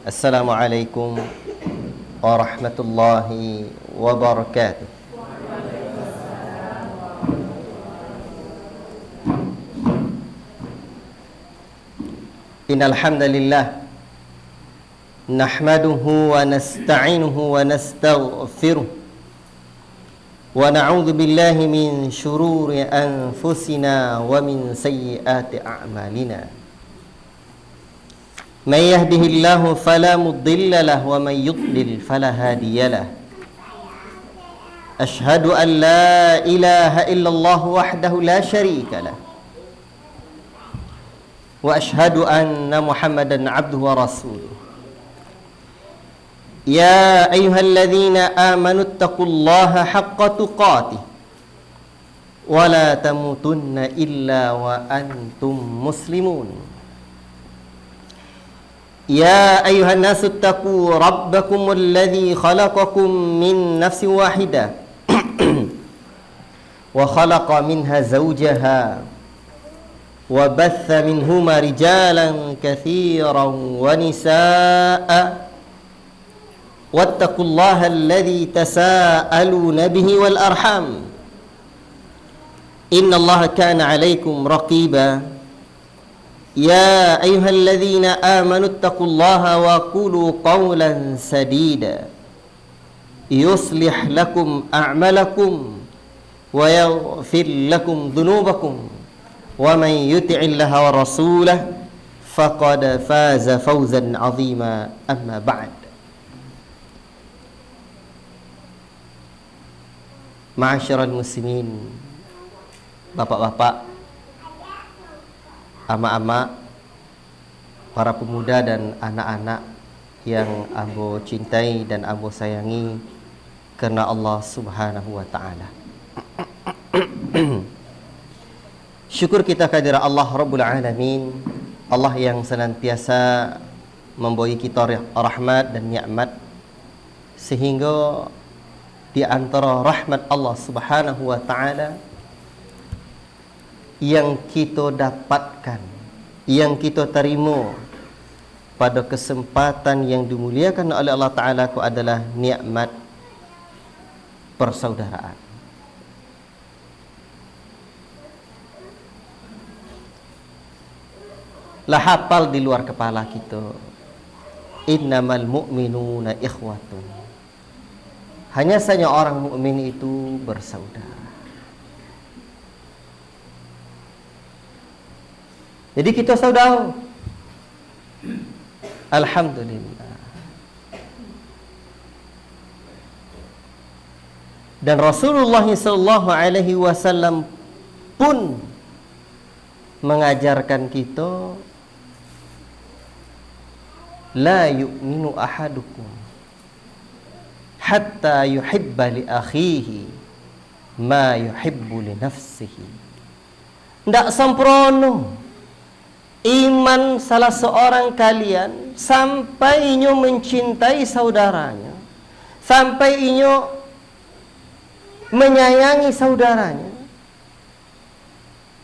Assalamualaikum warahmatullahi wabarakatuh. Innal hamdalillah nahmaduhu wa nasta'inuhu wa nastaghfiruh wa na'udzu billahi min shururi anfusina wa min sayyiati a'malina. من يهده الله فلا مضل له ومن يضلل فلا هادي له أشهد أن لا إله إلا الله وحده لا شريك له وأشهد أن محمدا عبده ورسوله يا أيها الذين آمنوا اتقوا الله حق تقاته ولا تموتن إلا وأنتم مسلمون يا أيها الناس اتقوا ربكم الذي خلقكم من نفس واحدة وخلق منها زوجها وبث منهما رجالا كثيرا ونساء واتقوا الله الذي تساءلون به والأرحام إن الله كان عليكم رقيبا يا أيها الذين آمنوا اتقوا الله وقولوا قولا سديدا يصلح لكم أعمالكم ويغفر لكم ذنوبكم ومن يطع الله ورسوله فقد فاز فوزا عظيما أما بعد. Ma'asyiral muslimin, bapak-bapak, ama-ama, para pemuda dan anak-anak yang ambo cintai dan ambo sayangi karena Allah Subhanahu wa taala. Syukur kita kehadirat Allah Rabbul Alamin, Allah yang senantiasa memberi kita rahmat dan nikmat, sehingga di antara rahmat Allah Subhanahu wa taala yang kita dapatkan, yang kita terima pada kesempatan yang dimuliakan oleh Allah Ta'ala itu adalah nikmat persaudaraan. Lah hafal di luar kepala kita, innamal mu'minuna ikhwatun, hanya saja orang mukmin itu bersaudara. Jadi kita saudara. Alhamdulillah. Dan Rasulullah SAW pun mengajarkan kita, la yu'minu ahadukum hatta yuhibba li akhihi ma yuhibbu li nafsihi. Ndak sempurna iman salah seorang kalian sampai inyo mencintai saudaranya, sampai inyo menyayangi saudaranya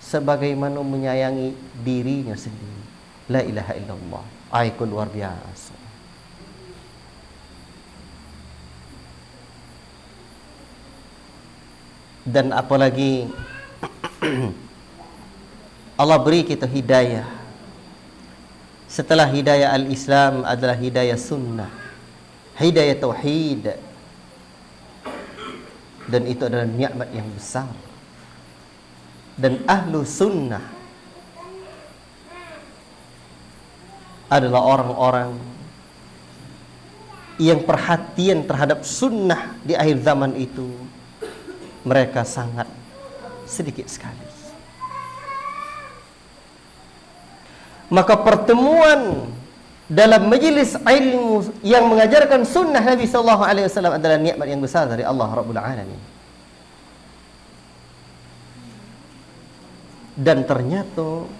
sebagaimana menyayangi dirinya sendiri. La ilaha illallah. Itu luar biasa. Dan apalagi Allah beri kita hidayah. Setelah hidayah al-Islam adalah hidayah sunnah, hidayah tauhid, dan itu adalah nikmat yang besar. Dan ahlu sunnah adalah orang-orang yang perhatian terhadap sunnah di akhir zaman itu mereka sangat sedikit sekali. Maka pertemuan dalam majlis ilmu yang mengajarkan sunnah Nabi SAW adalah nikmat yang besar dari Allah Rabbul Alamin. Dan ternyata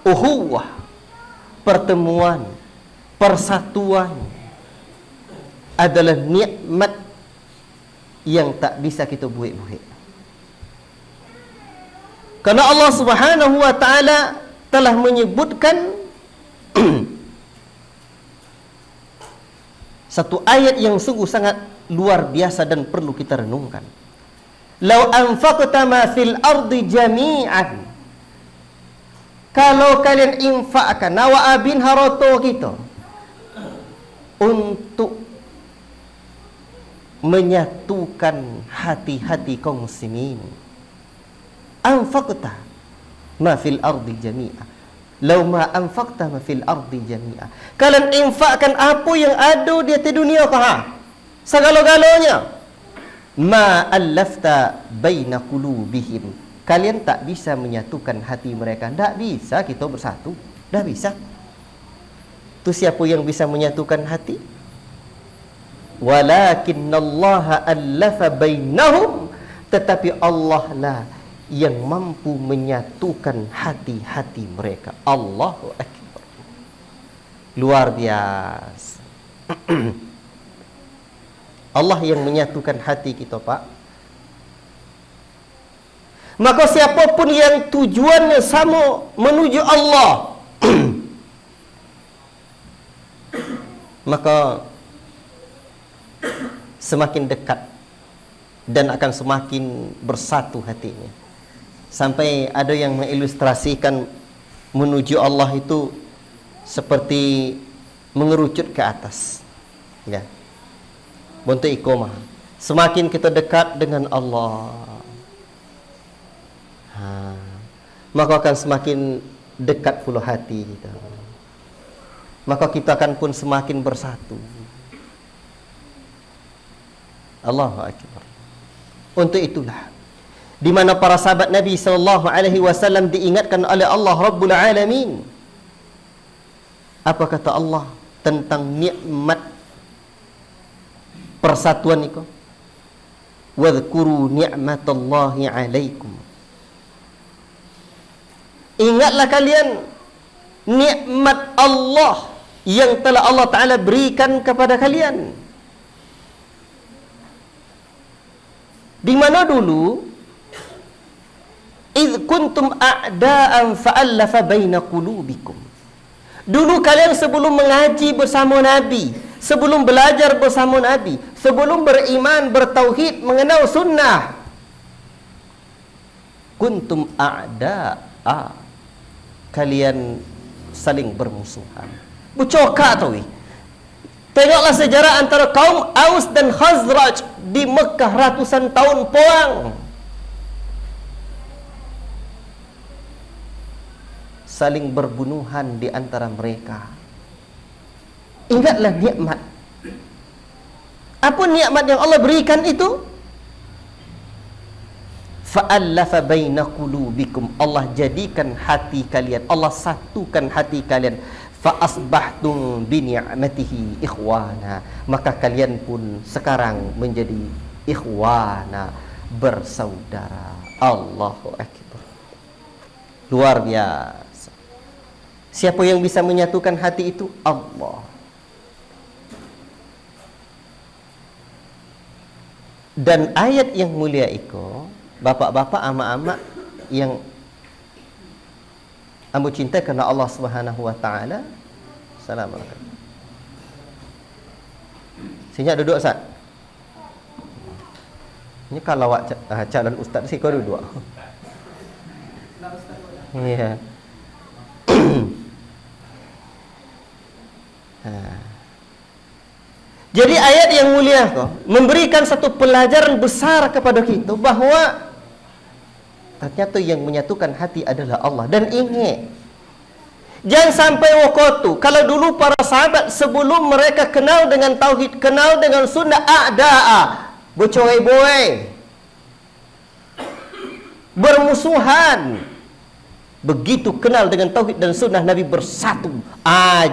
uhuwah, pertemuan, persatuan adalah nikmat yang tak bisa kita buik-buik. Karena Allah Subhanahu wa taala telah menyebutkan Satu ayat yang sungguh sangat luar biasa dan perlu kita renungkan. Lau anfaqta ma fil ardi jami'an, kalau kalian infakkan nawa abin haroto kita untuk menyatukan hati-hati kaum muslimin, anfaqta ma fil ardi jami'a, lau ma anfaqta ma fil ardi jami'a, kalian infakkan apa yang ada di atas dunia segala-galanya, ma allafta baina qulubihim, kalian tak bisa menyatukan hati mereka. Tak bisa kita bersatu, tak bisa. Tu siapa yang bisa menyatukan hati? Walakinnallaha allafa bainahum, tetapi Allah lah yang mampu menyatukan hati-hati mereka. Allahu Akbar. Luar biasa. Allah yang menyatukan hati kita, Pak. Maka siapapun yang tujuannya sama menuju Allah, maka semakin dekat dan akan semakin bersatu hatinya. Sampai ada yang mengilustrasikan menuju Allah itu seperti mengerucut ke atas, ya, bentuk iqamah. Semakin kita dekat dengan Allah, maka akan semakin dekat pula hati kita. Maka kita akan pun semakin bersatu. Allahu Akbar. Untuk itulah di mana para sahabat Nabi SAW diingatkan oleh Allah Rabbul Alamin. Apa kata Allah tentang nikmat persatuan itu? Wadhkuru ni'matallahi alaikum. Ingatlah kalian nikmat Allah yang telah Allah Ta'ala berikan kepada kalian. Di mana dulu idh kuntum a'da'an fa'allafa baina qulubikum. Dulu kalian sebelum mengaji bersama Nabi, sebelum belajar bersama Nabi, sebelum beriman, bertauhid, mengenal sunnah, kuntum a'da'a, kalian saling bermusuhan, bercokak tau. Tengoklah sejarah antara kaum Aus dan Khazraj di Mekah ratusan tahun poang. Saling berbunuhan di antara mereka. Ingatlah nikmat. Apa nikmat yang Allah berikan itu? Fa'allafa baina qulubikum. Allah jadikan hati kalian, Allah satukan hati kalian. Fa'asbahtum bi ni'matihi ikhwana. Maka kalian pun sekarang menjadi ikhwana, bersaudara. Allahu Akbar. Luar biasa. Siapa yang bisa menyatukan hati itu? Allah. Dan ayat yang mulia itu, bapak-bapak, amak-amak yang ambo cinta kerana Allah Subhanahu wa taala. Assalamualaikum. Sini duduk Ustaz. Ini kalau awak calon ustaz sih kau duduk. Ya. Jadi ayat yang mulia itu memberikan satu pelajaran besar kepada kita bahawa ternyata yang menyatukan hati adalah Allah. Dan ingat, jangan sampai waktu kalau dulu para sahabat sebelum mereka kenal dengan tauhid, kenal dengan sunnah, a'da'a, bercerai-berai, bermusuhan. Begitu kenal dengan tauhid dan sunnah, Nabi bersatu.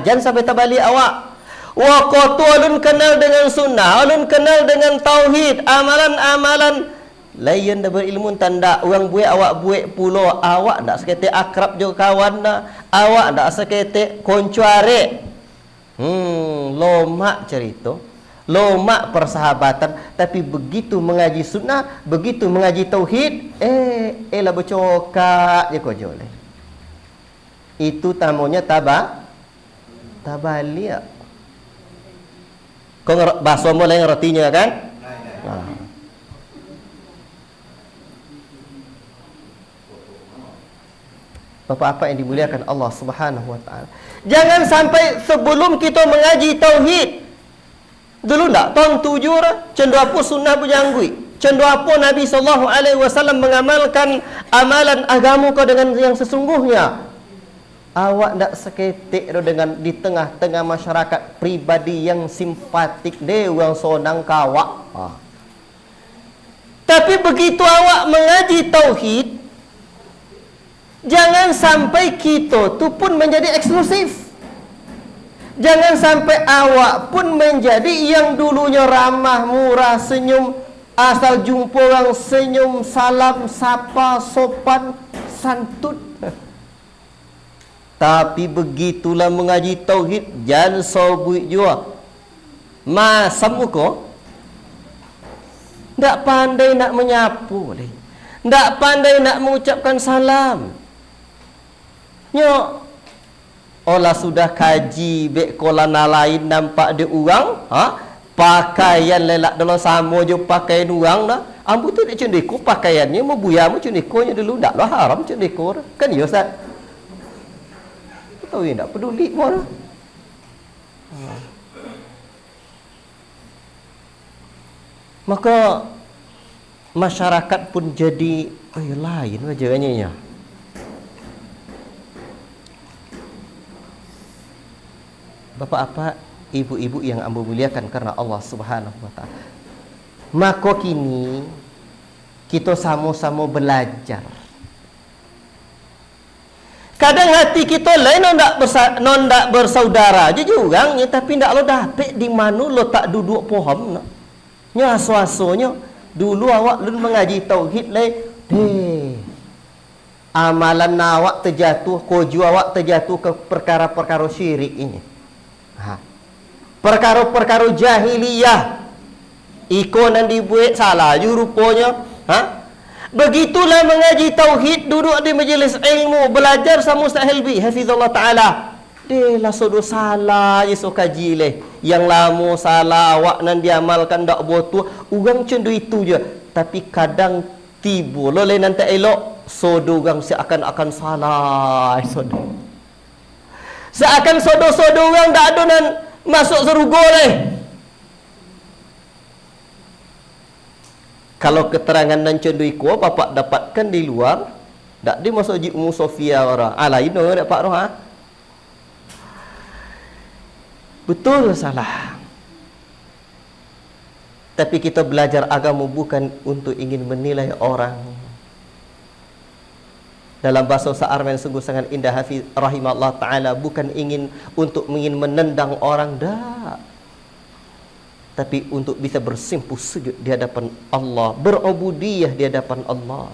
Jangan sampai terbalik awak. Waktu alun kenal dengan sunnah, alun kenal dengan tauhid, amalan-amalan lain dah berilmu tanda orang buat awak buat pulo, awak tak seketik akrab juga kawan dah, awak tak seketik koncuare. Lomak cerita, lomak persahabatan, tapi begitu mengaji sunnah, begitu mengaji tauhid, lah bercokak je kau joleh. Itu tamunya tabalik. Kau bahasa mo lain artinya kan? Bapak-bapak yang dimuliakan Allah Subhanahu wa taala. Jangan sampai sebelum kita mengaji tauhid dulu ndak tahun 7 cendu apa sunnah berjanggui. Cendu apa Nabi sallallahu alaihi wasallam mengamalkan amalan agama kau dengan yang sesungguhnya. Awak ndak seketik dengan di tengah-tengah masyarakat pribadi yang simpatik deh orang sonang kawak. Tapi begitu awak mengaji tauhid, jangan sampai kita tu pun menjadi eksklusif. Jangan sampai awak pun menjadi yang dulunya ramah, murah, senyum, asal jumpa orang senyum, salam, sapa, sopan, santun. Tapi begitulah mengaji tauhid, jangan sobui jua. Masam uko, ndak pandai nak menyapu, ndak pandai nak mengucapkan salam. Nyok, olah sudah kaji bek kolana lain nampak dia orang, pakaian lelak dalam sama je pakaian orang dah. Ambu tu dia cendeko pakaiannya mau buyamu cendekonya dulu ndak lah haram cendeko kan ya Ustaz. Tahu ndak peduli pun. Maka masyarakat pun jadi lain wajahnya. Bapak-bapak, ibu-ibu yang ambo muliakan karena Allah Subhanahu wa taala. Maka kini kita sama-sama belajar. Kadang hati kita lain ndak bersaudara je jurangnya, tapi ndak lo dapet di mana lo tak duduk pohon nak. Nya suasonya dulu awak lu mengaji tauhid lain amalan awak terjatuh, koju awak terjatuh ke perkara-perkara syirik ini. Perkara-perkara jahiliyah ikonan dibuat salah je rupanya. Begitulah mengaji tauhid, duduk di majlis ilmu, belajar sama Ustaz Helbi hafizallah taala. Dia lah sodo salah je so kaji leh. Yang lama salah awak nan diamalkan dak botu, urang cendu itu je. Tapi kadang tiba lo le nanti elok sodo urang seakan-akan salah sodo. Seakan sodo-sodo orang dak ada nan masuk surga leh. Kalau keterangan nan cendu iko bapak dapatkan di luar, dak di masuk ji Ummu Sofia orang. Lain dong dak pak roh Betul salah. Tapi kita belajar agama bukan untuk ingin menilai orang. Dalam bahasa Sa'arman sungguh sangat indah Hafiz rahimahullah ta'ala, bukan ingin menendang orang, dak. Tapi untuk bisa bersimpuh sujud di hadapan Allah, berubudiyah di hadapan Allah.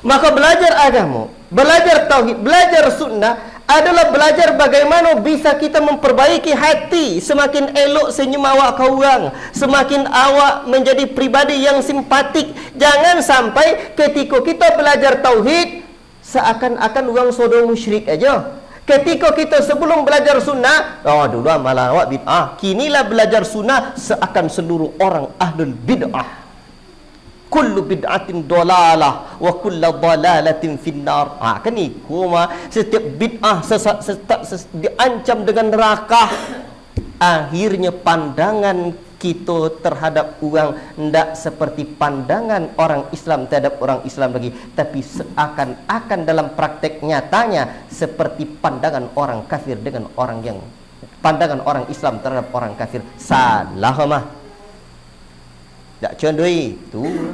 Maka belajar agama, belajar tauhid, belajar sunnah adalah belajar bagaimana bisa kita memperbaiki hati. Semakin elok senyum awak ke orang, semakin awak menjadi pribadi yang simpatik. Jangan sampai ketika kita belajar tauhid seakan-akan orang sodong musyrik aja. Ketika kita sebelum belajar sunnah, dulu amalan awak bid'ah, kinilah belajar sunnah seakan seluruh orang ahlul bid'ah. Kullu bid'atin dolalah wa kullu dolalatin finnar. Kan iku setiap bid'ah diancam dengan neraka. Akhirnya pandangan kita terhadap orang tidak seperti pandangan orang Islam terhadap orang Islam lagi, tapi seakan-akan dalam praktek nyatanya seperti pandangan orang kafir dengan orang yang pandangan orang Islam terhadap orang kafir. Salah mah. Tak condoi itu.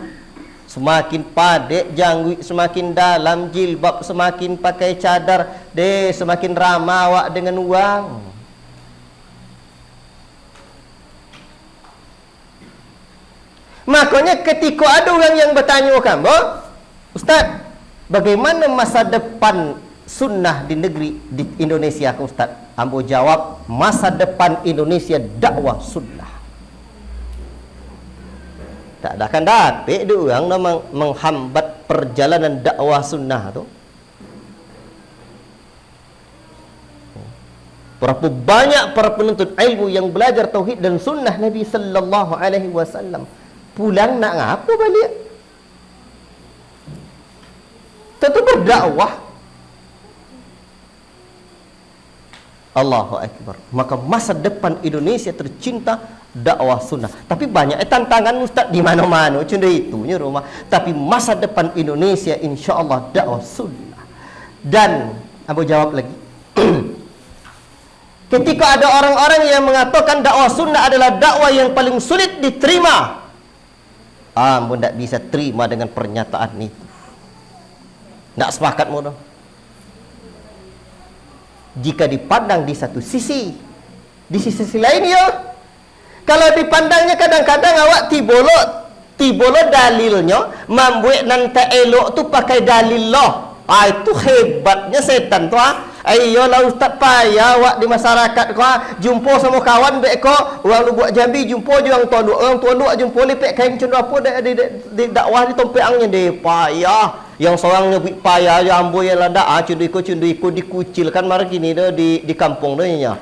Semakin padek janggut, semakin dalam jilbab, semakin pakai cadar, semakin ramah awak dengan uang. Makanya ketika ada orang yang bertanya kamu, Ustaz, bagaimana masa depan sunnah di negeri di Indonesia, Ustaz? Ambo jawab, masa depan Indonesia dakwah sunnah. Tak ada akan dapat dia orang menghambat perjalanan dakwah sunnah tu. Berapa banyak para penuntut ilmu yang belajar tauhid dan sunnah Nabi sallallahu alaihi wasallam pulang nak ngapa balik? Tentu berdakwah. Allahu akbar. Maka masa depan Indonesia tercinta dakwah sunnah. Tapi banyak tantangan ustaz di mana-mana macam itunya rumah. Tapi masa depan Indonesia insya-Allah dakwah sunnah. Dan Abu jawab lagi. Ketika ada orang-orang yang mengatakan dakwah sunnah adalah dakwah yang paling sulit diterima, Ambo tidak bisa terima dengan pernyataan itu. Tidak sepakat mudah. Jika dipandang di satu sisi, di sisi lain ya. Kalau dipandangnya kadang-kadang awak tibolo dalilnya, membuat nanti elok tu pakai dalil loh. Itu hebatnya setan tu ayolah ustaz payah awak di masyarakat jumpa sama kawan baik orang lu buat Jambi jumpa je orang tua lu jumpa lepek kain macam apa di dakwah di tompeangnya dia payah yang seorang nyebut payah je ambo yang landak cundu dikucilkan mari gini dah di kampung dah nya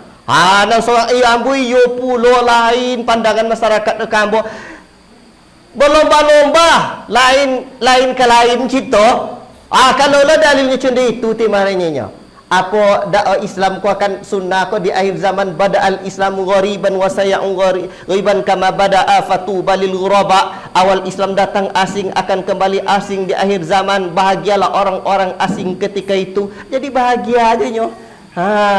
dan seorang ambo yo pulo lain pandangan masyarakat di kampung berlomba-lomba lain ke lain cito kalau lah dalilnya cundu itu timarinya apa dakwah Islam ku akan sunnah ku di akhir zaman bada al Islamu ghariban wa saya'un ghariban kama bada'a fatuba lil ghuraba. Awal Islam datang asing akan kembali asing di akhir zaman. Bahagialah orang-orang asing ketika itu. Jadi bahagia aja nyo.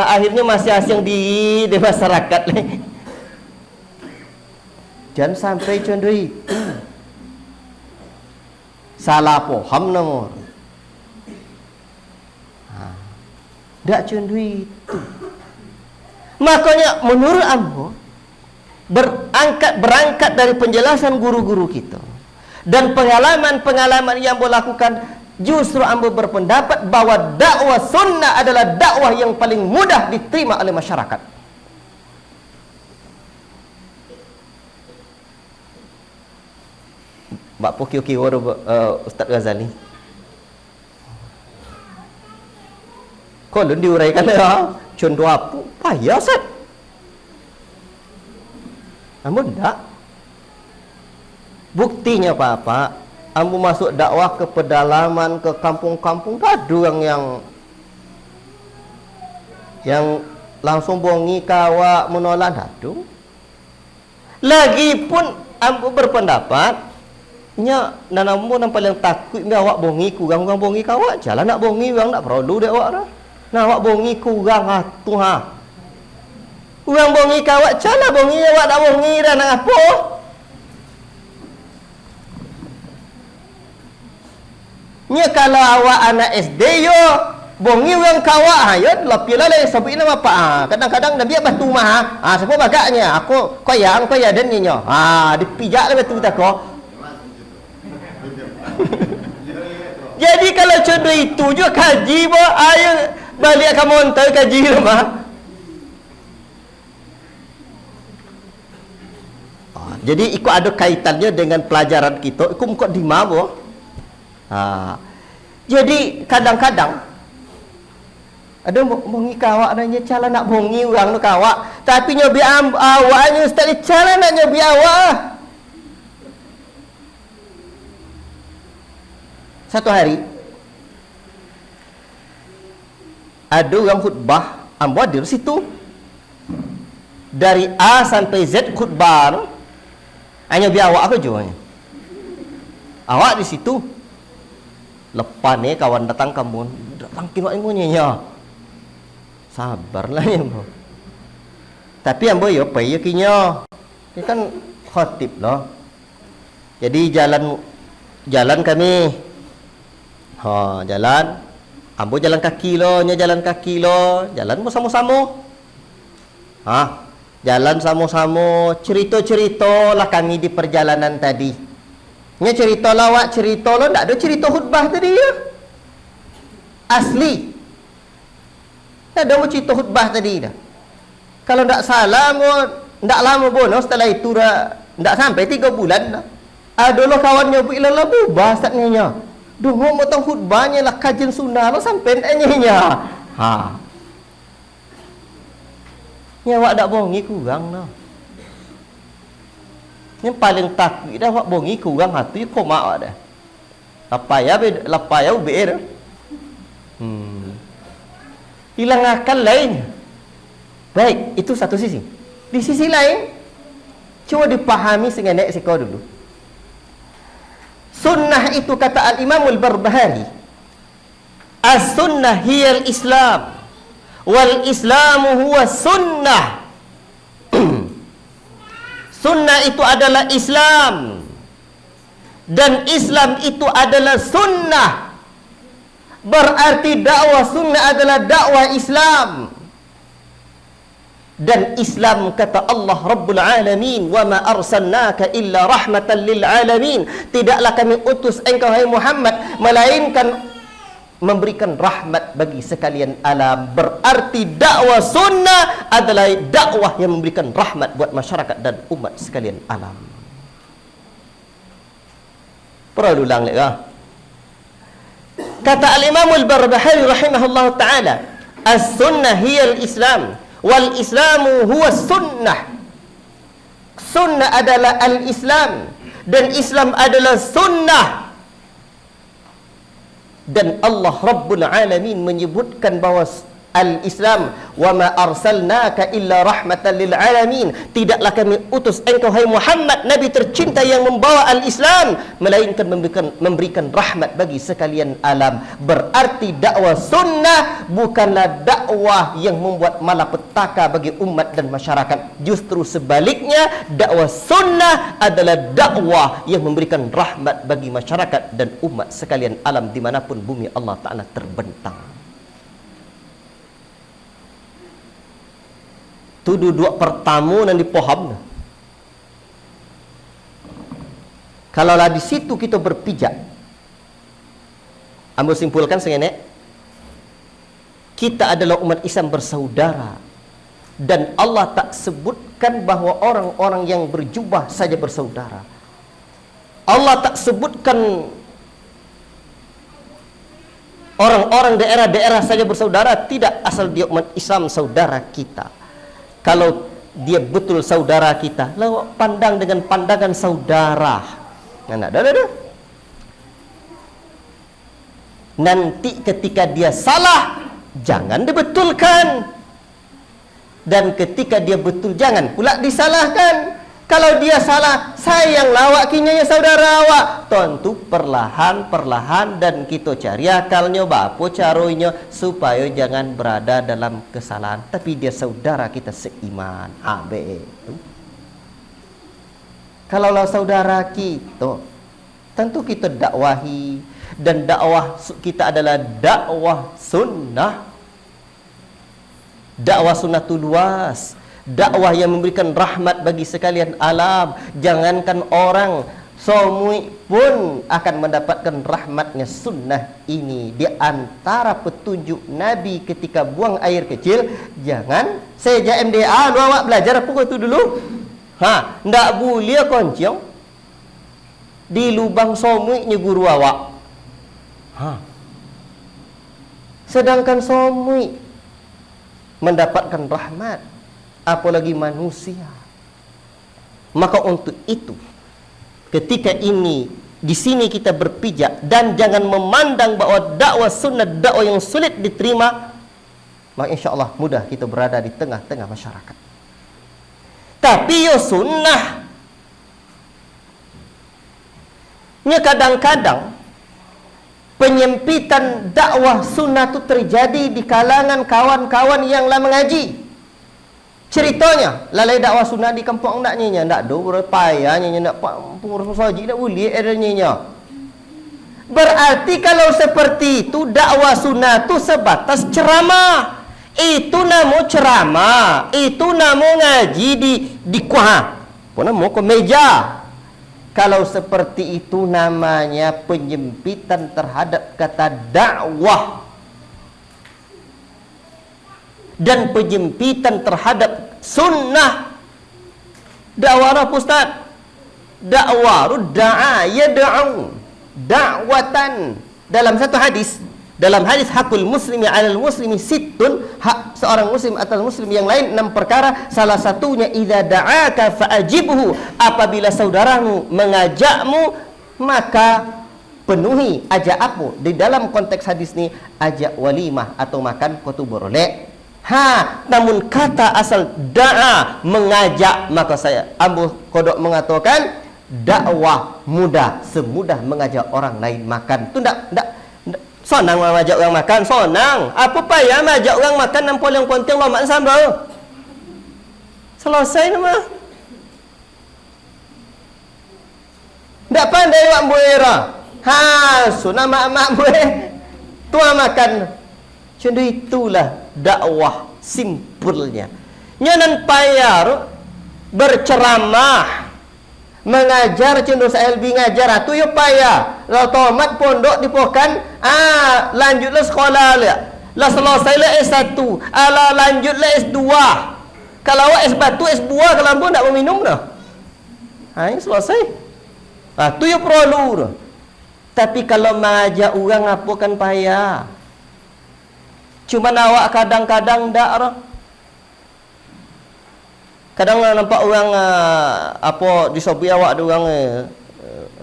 Akhirnya masih asing di masyarakat. Jangan sampai contoh itu. Salah paham nomor. Tak cuma itu. Makanya menurut ambo berangkat dari penjelasan guru-guru kita dan pengalaman-pengalaman yang ambo lakukan, justru ambo berpendapat bahwa dakwah sunnah adalah dakwah yang paling mudah diterima oleh masyarakat. Mbak Poki Ustaz Ghazali. Kalau diuraikan ya, contoh apa? Payah set. Namun tak. Buktinya apa? Ambo masuk dakwah ke pedalaman, ke kampung-kampung, tak ada orang yang langsung bongi kawak menolak, tak ada. Lagipun ambo berpendapat, nya nanamu yang paling takut ni awak bongi kurang bongi kawak, jalan nak bongi orang tak perlu dek awak dah. Nah awak bongi kurang tu Orang bongi kawak cala bongi awak tak bongi dah nak apa? Nya kalau awak anak SD yo bongi orang kawak yo lapilah le sampai nama apa kadang-kadang dah biar batu mah siapa bagaknya aku koyang dan nyo dipijak le batu tak ko. Jadi kalau contoh itu juga kaji bo ayo balik kamu montar kaji rumah. Jadi ikut ada kaitannya dengan pelajaran kita. Ikut muka di mana? Jadi kadang-kadang ada bongi kawak nanya cara nak bongi orang tu kawak. Tapi nyobi awaknya ustaz cara nak nyobi awak. Satu hari ada orang khutbah, ambo hadir situ. Dari A sampai Z khutbah. Hanya biar awak aku jualnya. Awak di situ. Lepas ni kawan datang kamu, datang kiwak ilmunya. Sabarlah ya, bro. Tapi ambo yo payah kinyo. Ini kan khatib loh. Jadi jalan kami. Jalan. Ambo jalan kaki lo, jalan kaki lo, jalan sama-sama. Jalan sama-sama, cerita-cerita lah kami di perjalanan tadi. Nya cerita lawak, cerita lo, tak ada cerita khutbah tadi ya. Asli. Tak ada cerita khutbah tadi dah. Kalau tak salah, tak lama bonus setelah itu dah, tak sampai 3 bulan dah. Ada lo kawan nyobi lah berubah saatnya. Duh, mau potong khutbahnya lah kajian sunnah lo sampai nanya. Ni awak dak bongi kurang dah. Yang paling takut dah awak bongi kurang hati kau mak awak dah. Lapai ya ube dah. Hilang akal lain. Baik, itu satu sisi. Di sisi lain, cuba dipahami sengaja sekau dulu. Sunnah itu kata Al-Imam Al-Barbahari, as-sunnah hiya al-Islam wal Islamu huwa sunnah. Sunnah itu adalah Islam dan Islam itu adalah sunnah. Berarti dakwah sunnah adalah dakwah Islam. Dan Islam kata Allah Rabbul Alamin, wa ma arsalnaka illa rahmatan lil alamin. Tidaklah kami utus engkau hai Muhammad melainkan memberikan rahmat bagi sekalian alam. Berarti dakwah sunnah adalah dakwah yang memberikan rahmat buat masyarakat dan umat sekalian alam. Perlu ulang lagi. Kata Al-Imam Al-Barbahari rahimahullah ta'ala, as-sunnah hiya al-Islam wal Islamu huwa sunnah. Sunnah adalah al-Islam dan Islam adalah sunnah. Dan Allah Rabbul Alamin menyebutkan bahawa al-Islam, wa ma arsalnaka illa rahmatan lil alamin. Tidaklah kami utus engkau hai Muhammad, nabi tercinta yang membawa al-Islam, melainkan memberikan rahmat bagi sekalian alam. Berarti dakwah sunnah bukanlah dakwah yang membuat malapetaka bagi umat dan masyarakat. Justru sebaliknya, dakwah sunnah adalah dakwah yang memberikan rahmat bagi masyarakat dan umat sekalian alam dimanapun bumi Allah Ta'ala terbentang. Itu duduk pertama dan dipaham. Kalaulah di situ kita berpijak, ambil simpulkan sengenek, kita adalah umat Islam bersaudara. Dan Allah tak sebutkan bahawa orang-orang yang berjubah saja bersaudara. Allah tak sebutkan orang-orang daerah-daerah saja bersaudara. Tidak, asal dia umat Islam saudara kita. Kalau dia betul saudara kita, lalu pandang dengan pandangan saudara. Nanti ketika dia salah, jangan dibetulkan. Dan ketika dia betul, jangan pula disalahkan. Kalau dia salah, sayanglah awak kinyanya saudara awak. Tentu perlahan-perlahan dan kita cari akalnya, apa caranya supaya jangan berada dalam kesalahan. Tapi dia saudara kita seiman. Kalaulah saudara kita, tentu kita dakwahi. Dan dakwah kita adalah dakwah sunnah. Dakwah sunnah itu luas. Dakwah yang memberikan rahmat bagi sekalian alam. Jangankan orang, semua pun akan mendapatkan rahmatnya sunnah ini. Di antara petunjuk Nabi ketika buang air kecil, jangan sejak MDA lu awak belajar apa itu dulu. Ndak boleh konciong di lubang somuiknya guru awak. Sedangkan somuik mendapatkan rahmat, apalagi manusia. Maka untuk itu, ketika ini di sini kita berpijak dan jangan memandang bahawa dakwah sunnah dakwah yang sulit diterima, maka insya-Allah mudah kita berada di tengah-tengah masyarakat. Tapi ya sunnah, nya kadang-kadang penyempitan dakwah sunnah itu terjadi di kalangan kawan-kawan yang lah mengaji. Ceritanya, lalai dakwah sunnah di kampung nak nyinya, nak do berpayah nyinya, nak pengurus saji nak boleh ada nyinya. Berarti kalau seperti itu dakwah sunnah itu sebatas ceramah. Itu nama ceramah, itu nama ngaji di kuah. Apa nama ke meja. Kalau seperti itu namanya penyempitan terhadap kata dakwah. Dan penyempitan terhadap sunnah. Dakwah apa Ustaz? Dakwah da'a yad'u da'watan. Dalam satu hadis Dalam hadis hakul muslimi 'alal muslimi sittun, hak seorang muslim atas muslim yang lain 6 perkara. Salah satunya idza da'aka fa'ajibhu, apabila saudaramu mengajakmu maka penuhi ajakmu. Di dalam konteks hadis ni ajak walimah atau makan kau tu boleh. Namun kata asal da'a, mengajak, maka saya Abu Qodok mengatakan dakwah mudah semudah mengajak orang lain makan. Tu ndak sonang mengajak orang makan, sonang. Apa payah mengajak orang makan, yang paling penting lo makan sambal. Selesai nama. Ndak pandai wak buera. Sunah mak-mak buer. Tua makan. Cuma itulah dakwah simpulnya. Nyanan payah berceramah, mengajar cenderung LB ngajar tu yo payah. Lah tomat pondok dipokan, lanjutlah sekolah lah selesailah S1, lanjutlah S2. Kalau S1 S2 kalau pun tak meminum dah. Ini selesai. Tu yo perlu. Tapi kalau mengajak orang apa kan payah. Cuma awak kadang-kadang dak dah. Kadang nampak orang apa disobi awak ada orang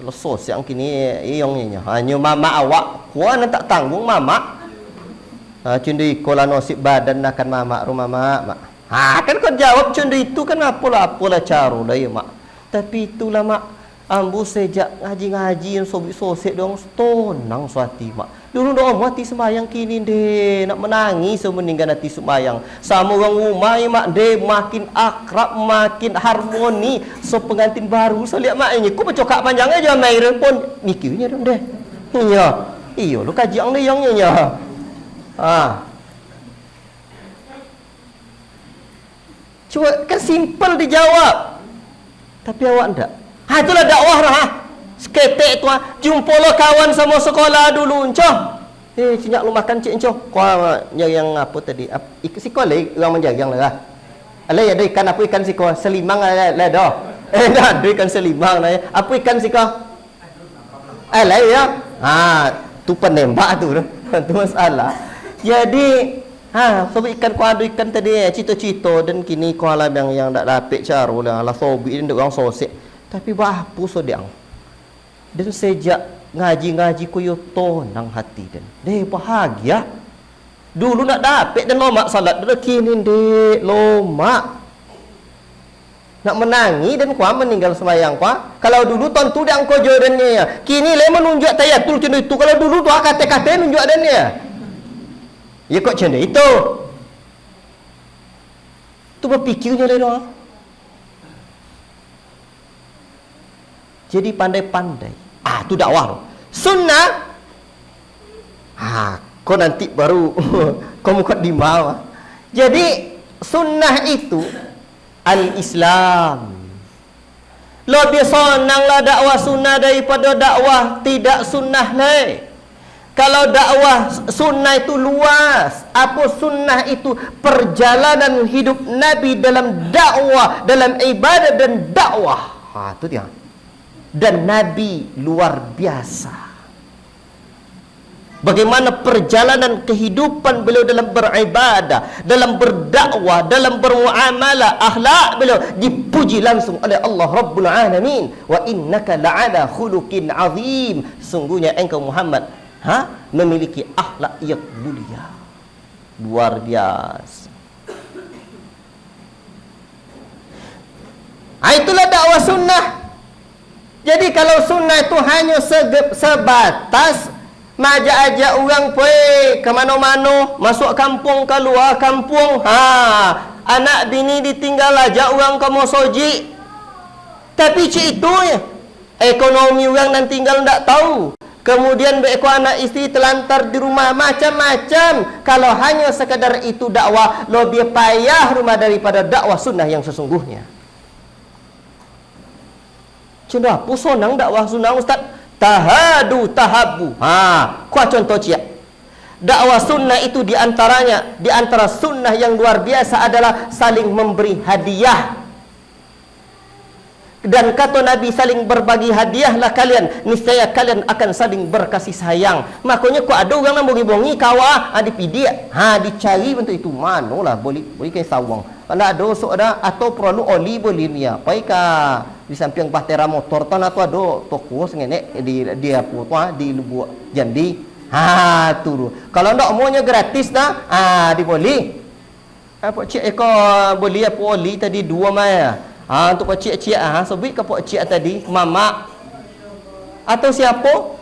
lesos yang kini iongnya hanya mama awak kuan tak tanggung mama. Cundi kola nasib badan akan mama rumah mak. Kan kau jawab cundi itu kan apalah cara dah ya mak. Tapi itulah mak, ambu sejak ngaji-ngaji yang sobik-sosek dong stonang suati mak. Dulu doa mati sembahyang, kini deh nak menangis meninggal hati sembahyang. Sama orang rumah mak deh makin akrab, makin harmoni. So pengantin baru so lihat mak ini, ku bercokak panjang aja main pun mikirnya dong deh. Iya lu kajian deh yang nya. Cuma kan simple dijawab. Tapi awak ndak. Itulah dakwah lah. Seketek tu jumpa lo kawan sama sekolah dulu encoh. Cinyak lu makan cik encoh. Kau yang apa tadi? Siko le orang menjagang lah. Alai ada ikan apa ikan siko? Selimang lah dah. Dah ada ikan selimang lah. Apa ikan siko? Alai ya. Tu penembak tu. Tu masalah. Jadi sebab ikan kau ada ikan tadi cito-cito dan kini kau alam yang tak dapat cara lah sobi dan orang sosek. Tapi bahapu so diang. Dan sejak ngaji-ngaji ku yo tonang hati dan deh bahagia. Dulu nak dapat dan lomak salat dah kini deh lomak. Nak menangi dan kuah meninggal sembahyang kuah. Kalau dulu tentu dia angko jodannya ya. Kini le menunjuk tayatul cendera itu. Kalau dulu tu kata-kata nunjuk dannya. Ya kok cendera itu. Tu berfikirnya le doang. Jadi pandai-pandai. Tu dakwah. Sunnah. Kau nanti baru kau muka di bawah. Jadi sunnah itu al-Islam. Lebih senanglah dakwah sunnah daripada dakwah tidak sunnah ni. Kalau dakwah sunnah itu luas. Apa sunnah itu? Perjalanan hidup Nabi dalam dakwah, dalam ibadah dan dakwah. Itu dia. Dan Nabi luar biasa. Bagaimana perjalanan kehidupan beliau dalam beribadah, dalam berdakwah, dalam bermuamalah, akhlak beliau dipuji langsung oleh Allah Rabbul Alamin. Wa innaka la'ala khuluqin azim. Sungguhnya engkau Muhammad memiliki akhlak yang mulia. Luar biasa. Itulah dakwah sunnah. Jadi kalau sunnah itu hanya sebatas majak-ajak orang pergi ke mana-mana, masuk kampung, keluar kampung, anak bini ditinggal ajak orang ke mosoji. Tapi cik itu ya, ekonomi orang dan tinggal tak tahu. Kemudian berekor anak isteri terlantar di rumah, macam-macam. Kalau hanya sekadar itu dakwah, lebih payah rumah daripada dakwah sunnah yang sesungguhnya. Cuma apa sonang dakwah sunnah Ustaz? Tahadu tahabu. Kuat contoh cia. Dakwah sunnah itu diantaranya, di antara sunnah yang luar biasa adalah saling memberi hadiah. Dan kata Nabi, saling berbagi hadiahlah kalian, niscaya kalian akan saling berkasih sayang. Makanya kau ada orang nak bongi-bongi kawah, dipidi, dicari bentuk itu. Manolah boleh kain sawang. Kalau ada sok ada atau perlu oli boleh niya. Pai ka di samping bahtera motor tan atau ada toko sengenek dia apa di Lubuk Jambi. Tu. Kalau ndak maunya gratis dah, di boleh. Apa cik eko boleh apa oli tadi 2 mai. Untuk pak cik-cik sobit ke pak cik tadi, mama atau siapa?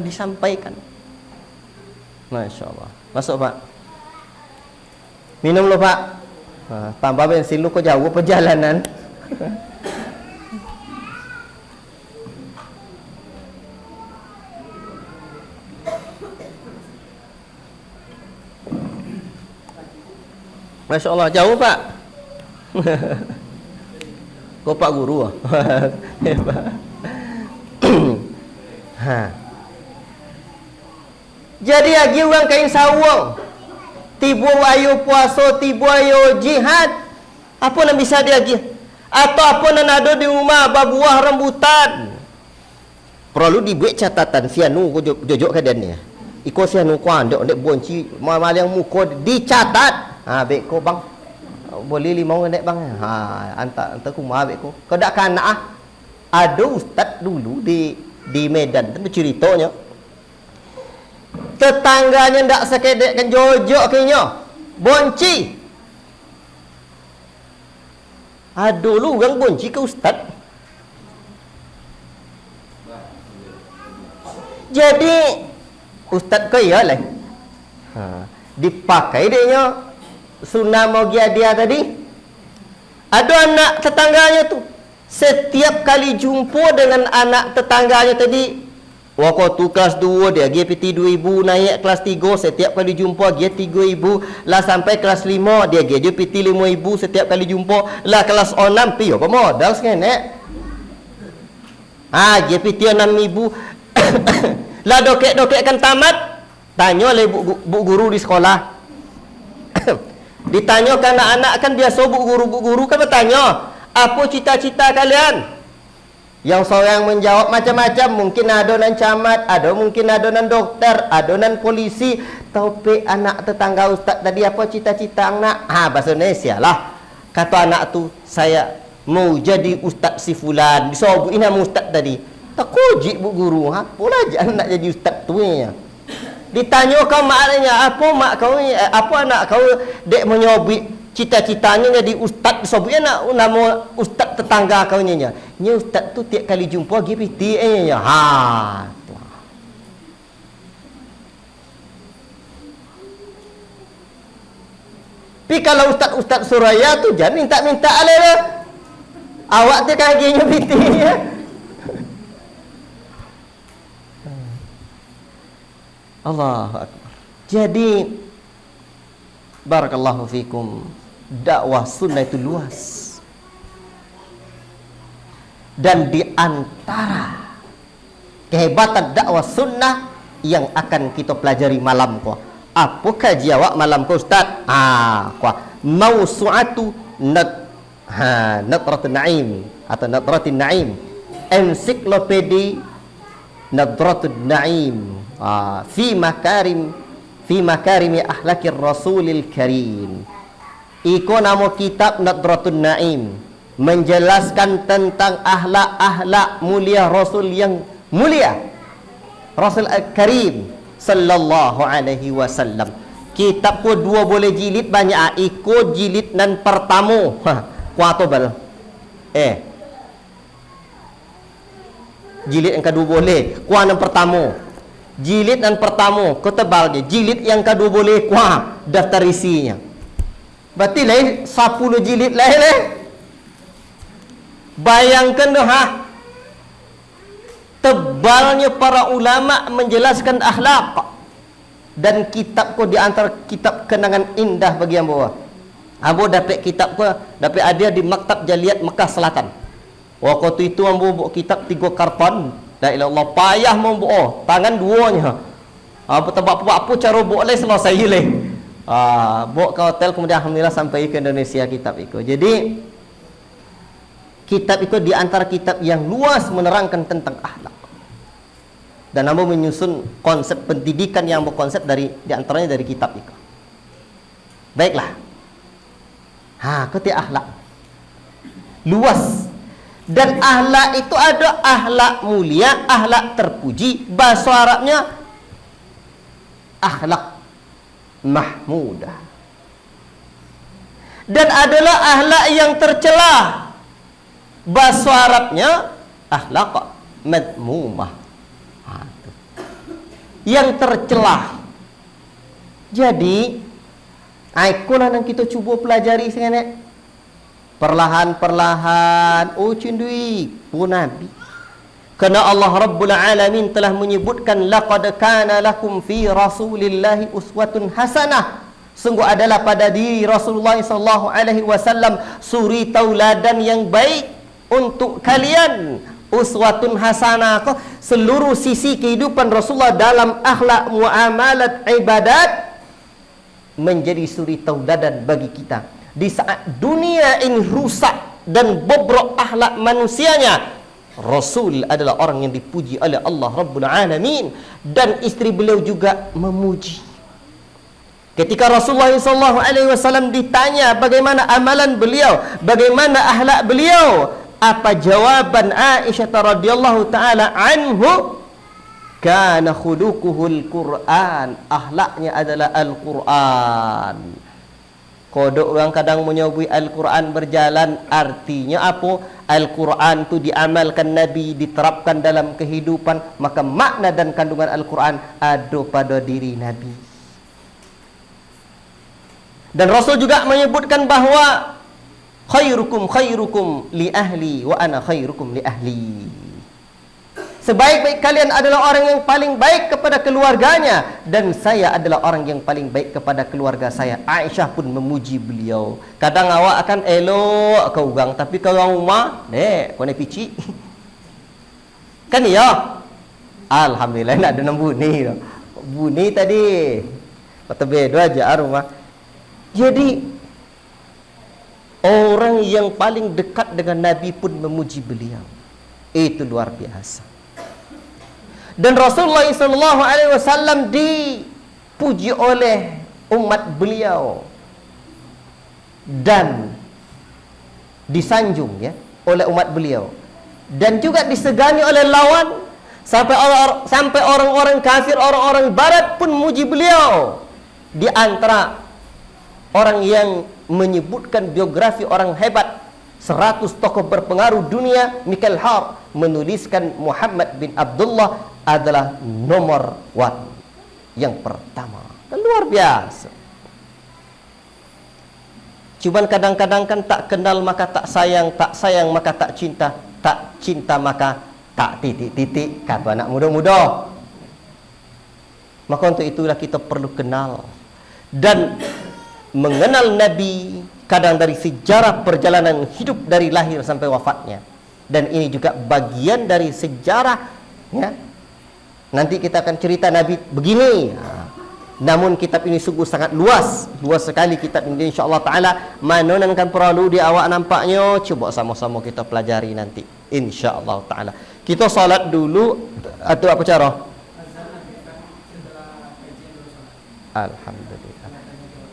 Disampaikan. Masya-Allah. Masuk Pak. Minum lu Pak. Tambah bensin lu kau jauh perjalanan. Masya-Allah, jauh Pak. Kau Pak Guru Jadi lagi orang kain sawang, tiba ayo puasa, tiba ayo jihad. Apa nak bisa dia lagi? Atau apa nak ada di rumah berbuah rambutan. Perlu dibuat catatan sianu ko jojok ke dan ni. Iko sianu ko ndek bonci malang muka dicatat. Baik ko bang. Boleh 5 orang naik bang. Antar ku mabek ko. Kau dak kanak ada ustaz dulu di Medan tu ceritanya. Tetangganya ndak sekedek kan jojok kenya. Bonci. Dulu orang bonci ke ustaz. Jadi ustaz kaya lah. Dipakai dia sunnah mogia dia tadi. Ada anak tetangganya tu, setiap kali jumpa dengan anak tetangganya tadi, waktu kelas 2 dia GPT 2000, naik kelas 3 setiap kali jumpa dia 3000, lah sampai kelas 5 dia GPT 5000 setiap kali jumpa, lah kelas 6 piyo apa modal sekenek. GPT 6000. Lah dokek-dokek kan tamat, tanya oleh bu guru di sekolah. Ditanya kan anak-anak kan biasa bu guru kan bertanya, apa cita-cita kalian? Yang seorang menjawab macam-macam, mungkin ada nan camat, ada mungkin ada nan doktor, ada nan polisi. Tapi anak tetangga ustaz tadi apa cita-cita anak? Bahasa Indonesia lah. Kata anak tu, saya mau jadi ustaz si fulan. Disobukin nama ustaz tadi. Tak kojik bu guru, apalah nak jadi ustaz tu ya. Ditanya kau maknanya apa mak kau ni, apa anak kau dek menyobit cita-citanya jadi ustaz, sebutnya nak nama ustaz tetangga kau ni nya. Nya ustaz tu tiap kali jumpa GPT nya. Tapi kalau ustaz Suraya tu jangan minta-minta lah. Awak tu kan gini GPT ya. Allahu Akbar. Jadi barakallahu fikum, dakwah sunnah itu luas. Dan di antara kehebatan dakwah sunnah yang akan kita pelajari malam ko. Apakah jawab malam ko Ustaz? Mausu'atu Nadratun Naim atau Nadratin Naim. Ensiklopedi Nadratun Naim. Fi makarimi ahlakir rasulil karim. Iko nama kitab Nadratun Naim, menjelaskan tentang akhlak-akhlak mulia Rasul yang mulia, Rasul Al-Karim sallallahu alaihi wasallam. Kitab ko 2 boleh jilid banyak. Iko jilid nan pertama. Kuat bal. Jilid yang kedua boleh. Kuat yang pertama. Jilid yang pertama ketebal dia. Jilid yang kedua boleh kuah daftar isinya. Berarti lain 10 jilid lain. Bayangkan dah tebalnya para ulama menjelaskan akhlak. Dan kitab ko di antara kitab kenangan indah bagi yang bawah. Ambo dapat kitab ko, dapat ada di Maktab Jaliat Mekah Selatan. Waktu itu ambo bawa kitab 3 karton. La ilallah, payah membawa tangan 2-nya. Apa cara bawa leh selesai leh. Bawa ke hotel, kemudian alhamdulillah sampai ke Indonesia kitab itu. Jadi Kitab itu di antara kitab yang luas menerangkan tentang akhlak. Dan Anda menyusun konsep pendidikan yang berkonsep di antaranya dari kitab itu. Baiklah. Ketika akhlak luas. Dan akhlak itu ada akhlak mulia, akhlak terpuji. Bahasa Arabnya akhlak mahmudah. Dan adalah akhlak yang tercela. Bahasa Arabnya akhlak madmumah. Yang tercela. Jadi ikulah yang kita cuba pelajari sekarang. Perlahan-perlahan. Cindui pun Nabi. Kerana Allah Rabbul Alamin telah menyebutkan laqad kana lakum fi Rasulillahi uswatun hasanah. Sungguh adalah pada diri Rasulullah SAW suri tauladan yang baik untuk kalian. Uswatun hasanah. Seluruh sisi kehidupan Rasulullah dalam akhlak, muamalat, ibadat menjadi suri tauladan bagi kita. Di saat dunia ini rusak dan bobrok akhlak manusianya, Rasul adalah orang yang dipuji oleh Allah Rabbul Alamin. Dan isteri beliau juga memuji. Ketika Rasulullah SAW ditanya bagaimana amalan beliau, bagaimana akhlak beliau, apa jawaban Aisyah radhiyallahu taala anhu? Kana khuluquhul Quran. Akhlaknya adalah Al-Quran. Kodok orang kadang menyebut Al-Quran berjalan, artinya apa? Al-Quran itu diamalkan Nabi, diterapkan dalam kehidupan, maka makna dan kandungan Al-Quran ada pada diri Nabi. Dan Rasul juga menyebutkan bahawa khairukum li ahli wa ana khairukum li ahli. Sebaik-baik kalian adalah orang yang paling baik kepada keluarganya, dan saya adalah orang yang paling baik kepada keluarga saya. Aisyah pun memuji beliau. Kadang awak akan elok ke orang, tapi kalau rumah, kau nak pici. Kan ya? Alhamdulillah nak ada bunyi. Bunyi tadi. Kata beda aja rumah. Jadi orang yang paling dekat dengan Nabi pun memuji beliau. Itu luar biasa. Dan Rasulullah SAW dipuji oleh umat beliau dan disanjung oleh umat beliau, dan juga disegani oleh lawan, sampai orang-orang kafir, orang-orang barat pun memuji beliau. Di antara orang yang menyebutkan biografi orang hebat, 100 tokoh berpengaruh dunia, Michael Hart menuliskan Muhammad bin Abdullah adalah nomor 1, yang pertama. Luar biasa. Cuman kadang-kadang kan tak kenal maka tak sayang, tak sayang maka tak cinta, tak cinta maka tak titik-titik, kata anak muda-muda. Maka untuk itulah kita perlu kenal dan mengenal Nabi, kadang dari sejarah perjalanan hidup dari lahir sampai wafatnya. Dan ini juga bagian dari sejarah Nanti kita akan cerita Nabi begini. Namun kitab ini sungguh sangat luas sekali kitab ini, insya-Allah taala. Mana yang akan perlu di awak nampaknya, coba sama-sama kita pelajari nanti, insya-Allah taala. Kita salat dulu atau apa cara? Alhamdulillah.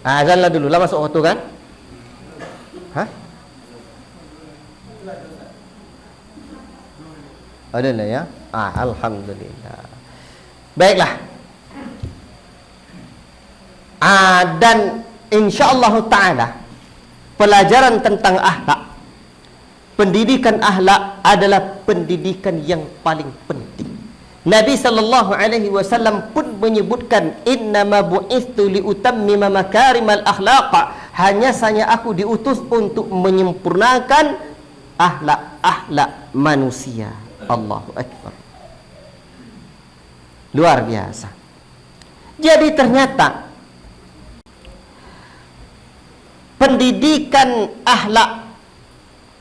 Azanlah dulu lah masuk waktu kan? Adalah ya. Alhamdulillah. Baiklah. Dan insya-Allah taala pelajaran tentang akhlak, pendidikan akhlak adalah pendidikan yang paling penting. Nabi sallallahu alaihi wasallam pun menyebutkan, innama bu'itsu liutammima makarimal akhlaq. Hanya saja aku diutus untuk menyempurnakan akhlak manusia. Allahu akbar. Luar biasa. Jadi ternyata pendidikan akhlak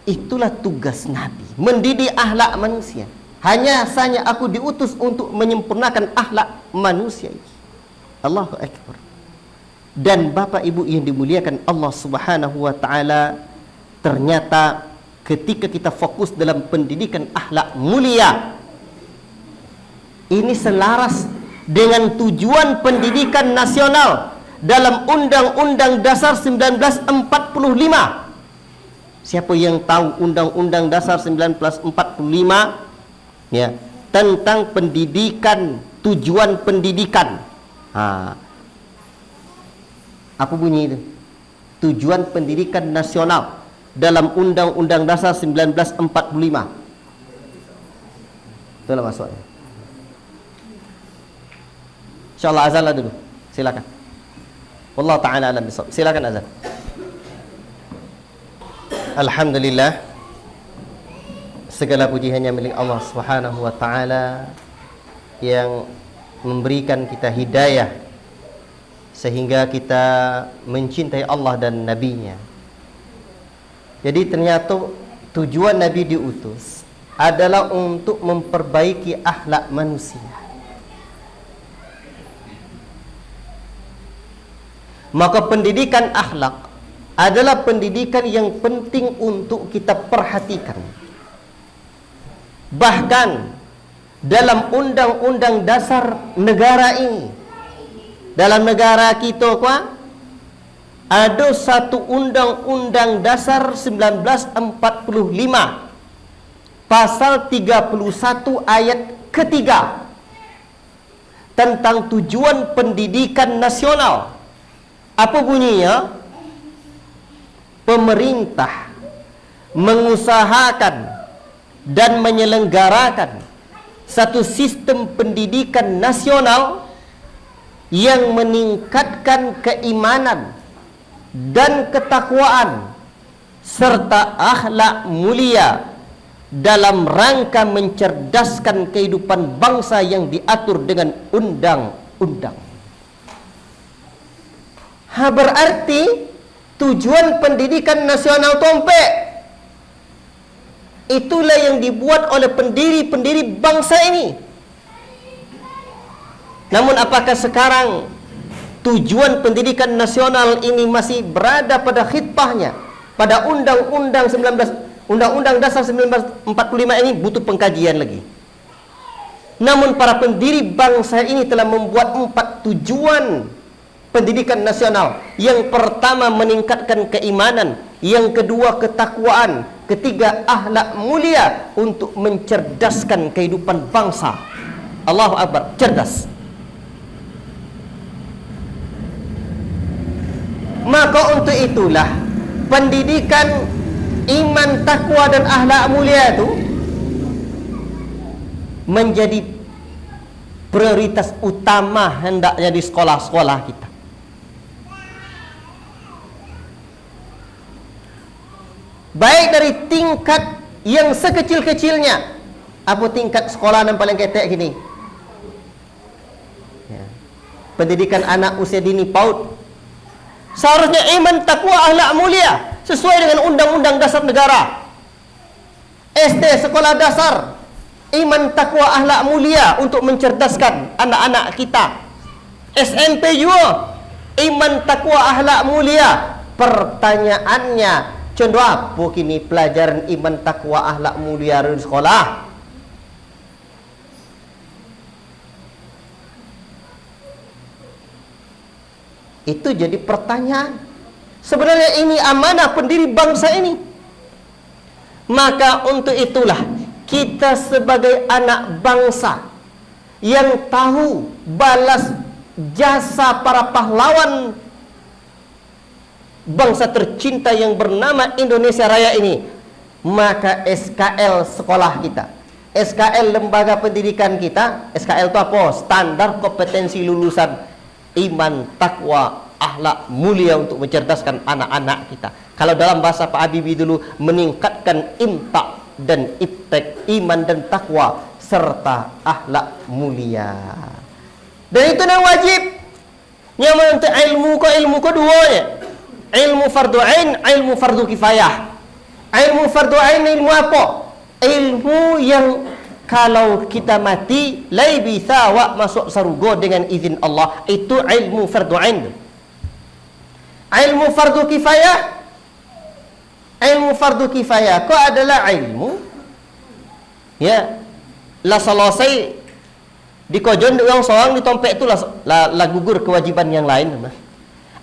itulah tugas Nabi, mendidik akhlak manusia. Hanya saja aku diutus untuk menyempurnakan akhlak manusia ini. Allahu akbar. Dan Bapak Ibu yang dimuliakan Allah Subhanahu wa taala, ternyata ketika kita fokus dalam pendidikan akhlak mulia, ini selaras dengan tujuan pendidikan nasional dalam Undang-Undang Dasar 1945. Siapa yang tahu Undang-Undang Dasar 1945 ya, tentang pendidikan, tujuan pendidikan. Apa bunyi itu? Tujuan pendidikan nasional dalam Undang-Undang Dasar 1945. Itulah maksudnya. InsyaAllah azan lah dulu. Silakan. Wallahu ta'ala alam bisawab. Silakan azan. Alhamdulillah, segala puji hanya milik Allah Subhanahu wa ta'ala yang memberikan kita hidayah sehingga kita mencintai Allah dan Nabi-Nya. Jadi ternyata tujuan Nabi diutus adalah untuk memperbaiki akhlak manusia. Maka pendidikan akhlak adalah pendidikan yang penting untuk kita perhatikan. Bahkan dalam undang-undang dasar negara ini, dalam negara kita ada satu undang-undang dasar 1945 pasal 31 ayat ketiga tentang tujuan pendidikan nasional. Apa bunyinya? Pemerintah mengusahakan dan menyelenggarakan satu sistem pendidikan nasional yang meningkatkan keimanan dan ketakwaan serta akhlak mulia dalam rangka mencerdaskan kehidupan bangsa yang diatur dengan undang-undang. Berarti tujuan pendidikan nasional tompek itulah yang dibuat oleh pendiri-pendiri bangsa ini. Namun apakah sekarang tujuan pendidikan nasional ini masih berada pada khitbahnya, pada Undang-Undang Dasar 1945 ini butuh pengkajian lagi. Namun para pendiri bangsa ini telah membuat 4 tujuan pendidikan nasional. Yang pertama meningkatkan keimanan, yang kedua ketakwaan, ketiga akhlak mulia untuk mencerdaskan kehidupan bangsa. Allahu Akbar, cerdas. Maka untuk itulah pendidikan iman, takwa dan akhlak mulia itu menjadi prioritas utama hendaknya di sekolah-sekolah kita. Baik dari tingkat yang sekecil-kecilnya. Apa tingkat sekolah yang paling ketek gini? Ya. Pendidikan anak usia dini PAUD. Seharusnya iman, takwa, akhlak mulia sesuai dengan Undang-Undang Dasar Negara. SD, sekolah dasar, iman, takwa, akhlak mulia untuk mencerdaskan anak-anak kita. SMP juga, iman, takwa, akhlak mulia. Pertanyaannya, contoh apa kini pelajaran iman, takwa, akhlak mulia di sekolah? Itu jadi pertanyaan. Sebenarnya ini amanah pendiri bangsa ini. Maka untuk itulah kita sebagai anak bangsa yang tahu balas jasa para pahlawan bangsa tercinta yang bernama Indonesia Raya ini, maka SKL sekolah kita, SKL lembaga pendidikan kita, SKL itu apa? Standar kompetensi lulusan iman, takwa, akhlak mulia untuk mencerdaskan anak-anak kita. Kalau dalam bahasa Pak Habibie dulu, meningkatkan imtak dan iptek, iman dan takwa serta akhlak mulia. Dan itu yang wajib. Yang untuk ilmu kedua ya. Ilmu fardu ain, ilmu fardu kifayah. Ilmu fardu ain ilmu apa? Ilmu yang kalau kita mati laibi thawa masuk surga dengan izin Allah. Itu ilmu fardu ain. Ilmu fardu kifayah ilmu fardu kifayah ko adalah ilmu ya lah selesai di kojon orang seorang di tompek itu lah gugur kewajiban yang lain.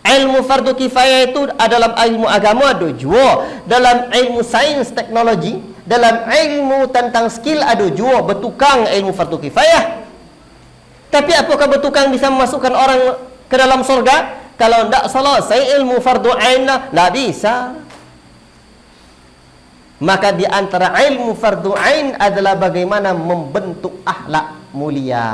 Ilmu fardu kifayah itu dalam ilmu agama ada jua, dalam ilmu sains teknologi, dalam ilmu tentang skill ada jua bertukang ilmu fardu kifayah. Tapi apakah bertukang bisa memasukkan orang ke dalam surga? Kalau tidak selesai ilmu fardu ain lah bisa. Maka di antara ilmu fardu ain adalah bagaimana membentuk akhlak mulia.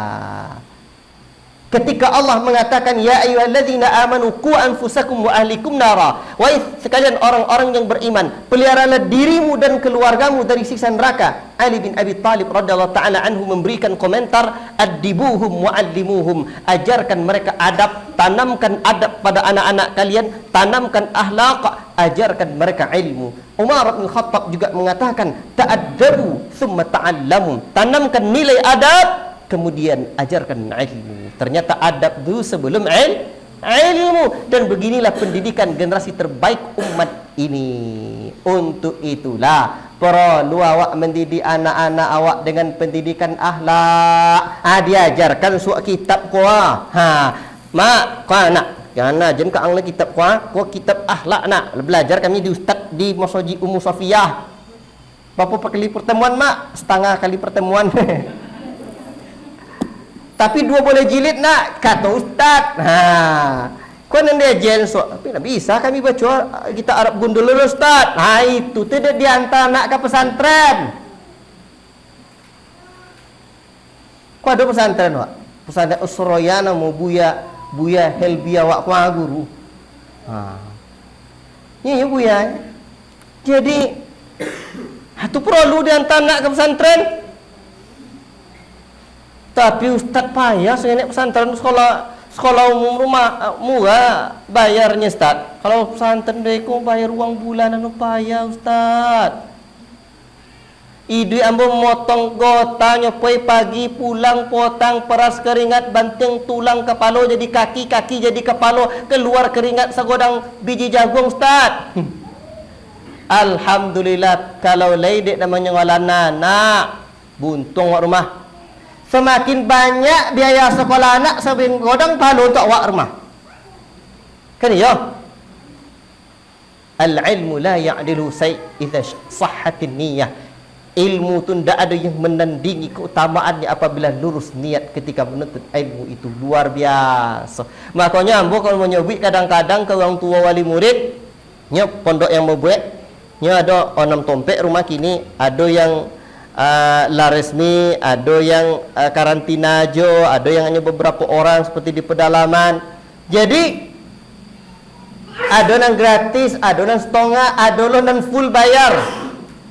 Ketika Allah mengatakan ya ayyuhalladzina amanu qu anfusakum wa ahlikum nara. Wahai sekalian orang-orang yang beriman, peliharalah dirimu dan keluargamu dari siksa neraka. Ali bin Abi Thalib radhiyallahu taala anhu memberikan komentar, addibuhum wa allimuhum. Ajarkan mereka adab, tanamkan adab pada anak-anak kalian, tanamkan akhlak, ajarkan mereka ilmu. Umar bin Khattab juga mengatakan, ta'addabu thumma ta'allamu. Tanamkan nilai adab, kemudian ajarkan ilmu. Ternyata adab dulu sebelum ilmu. Dan beginilah pendidikan generasi terbaik umat ini. Untuk itulah perlu awak mendidik anak-anak awak dengan pendidikan akhlak. Diajarkan surat kitab kuah. Mak, kuah nak. Jangan jen ka ang kitab kuah kitab akhlak nak. Belajar kami di ustaz di Masoji Ummu Safiyah. Berapa kali pertemuan mak? Setengah kali pertemuan. Tapi 2 boleh jilid nak, kata ustaz. Kau nanti ajen so, tapi tak bisa kami baca kita Arab gundul ustaz. Itu tidak diantar nak ke pesantren. Kau ada pesantren wak? Pesantren Usroyana mau buya helbia wak kuah guru. Ini buya. Jadi, itu perlu diantar nak ke pesantren. Tapi ustaz payah saya naik pesantren sekolah umum rumah murah bayarnya ustaz. Kalau pesantren deko bayar uang bulanan payah ustaz. Idui ambo motong gota nyopoi pagi pulang potang peras keringat banting tulang kepala jadi kaki jadi kepala keluar keringat segodang biji jagung ustaz. Alhamdulillah kalau leidek namanya walana nak buntung wak rumah. Semakin banyak biaya sekolah anak semakin godang pahala untuk awak rumah. Kan ya? Al-ilmu la ya'dilu say' idza sahhatin niyyah. Ilmu tu tidak ada yang menandingi keutamaannya apabila lurus niat ketika menuntut ilmu itu. Luar biasa. Makanya ambo kalau menyebut kadang-kadang ke orang tua wali murid, nya pondok yang mau buat, nya ada 6 tompek rumah kini, ada yang la resmi, ada yang karantina aja, ada yang hanya beberapa orang seperti di pedalaman. Jadi ada yang gratis, ada yang setengah, ada yang full bayar.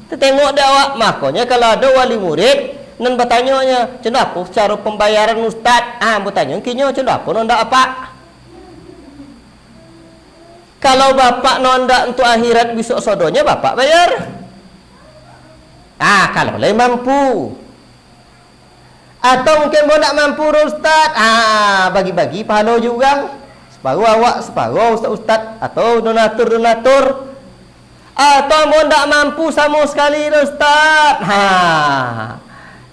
Kita tengok dah awak. Makanya kalau ada wali murid nan bertanya, "Macam apa cara pembayaran ustaz?" Bertanya kinya, "Macam apa ndak apa?" Kalau bapak nondak untuk akhirat besok sodonya bapak bayar. Kalau boleh mampu. Atau mungkin mau tak mampu ustaz. Bagi-bagi pahala juga. Separuh awak, separuh ustaz-ustaz atau donatur. Atau mau tak mampu sama sekali ustaz.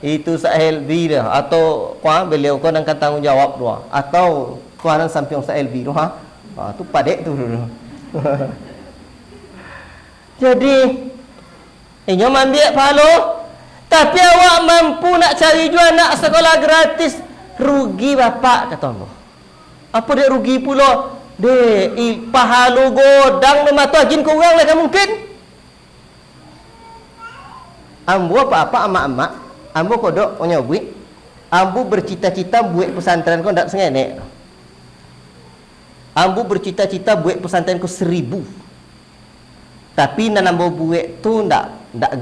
Itu sahelbi dah. Atau beliau kau akan tanggung jawab doa. Atau kau akan sampai sahelbi doa. Tu padek tu dulu. Jadi inyo ambil pahala, tapi awak mampu nak cari jual anak sekolah gratis, rugi bapak kata Allah. Apa dia rugi pula? Pahala godang memang tu ajin kau orang lah kan mungkin. Ambo apa-apa amak-amak, ambo kodok punya buik. Ambo bercita-cita buat pesantren kau ndak sengenek. Ambo bercita-cita buat pesantren kau 1000. Tapi nanambo buat tu ndak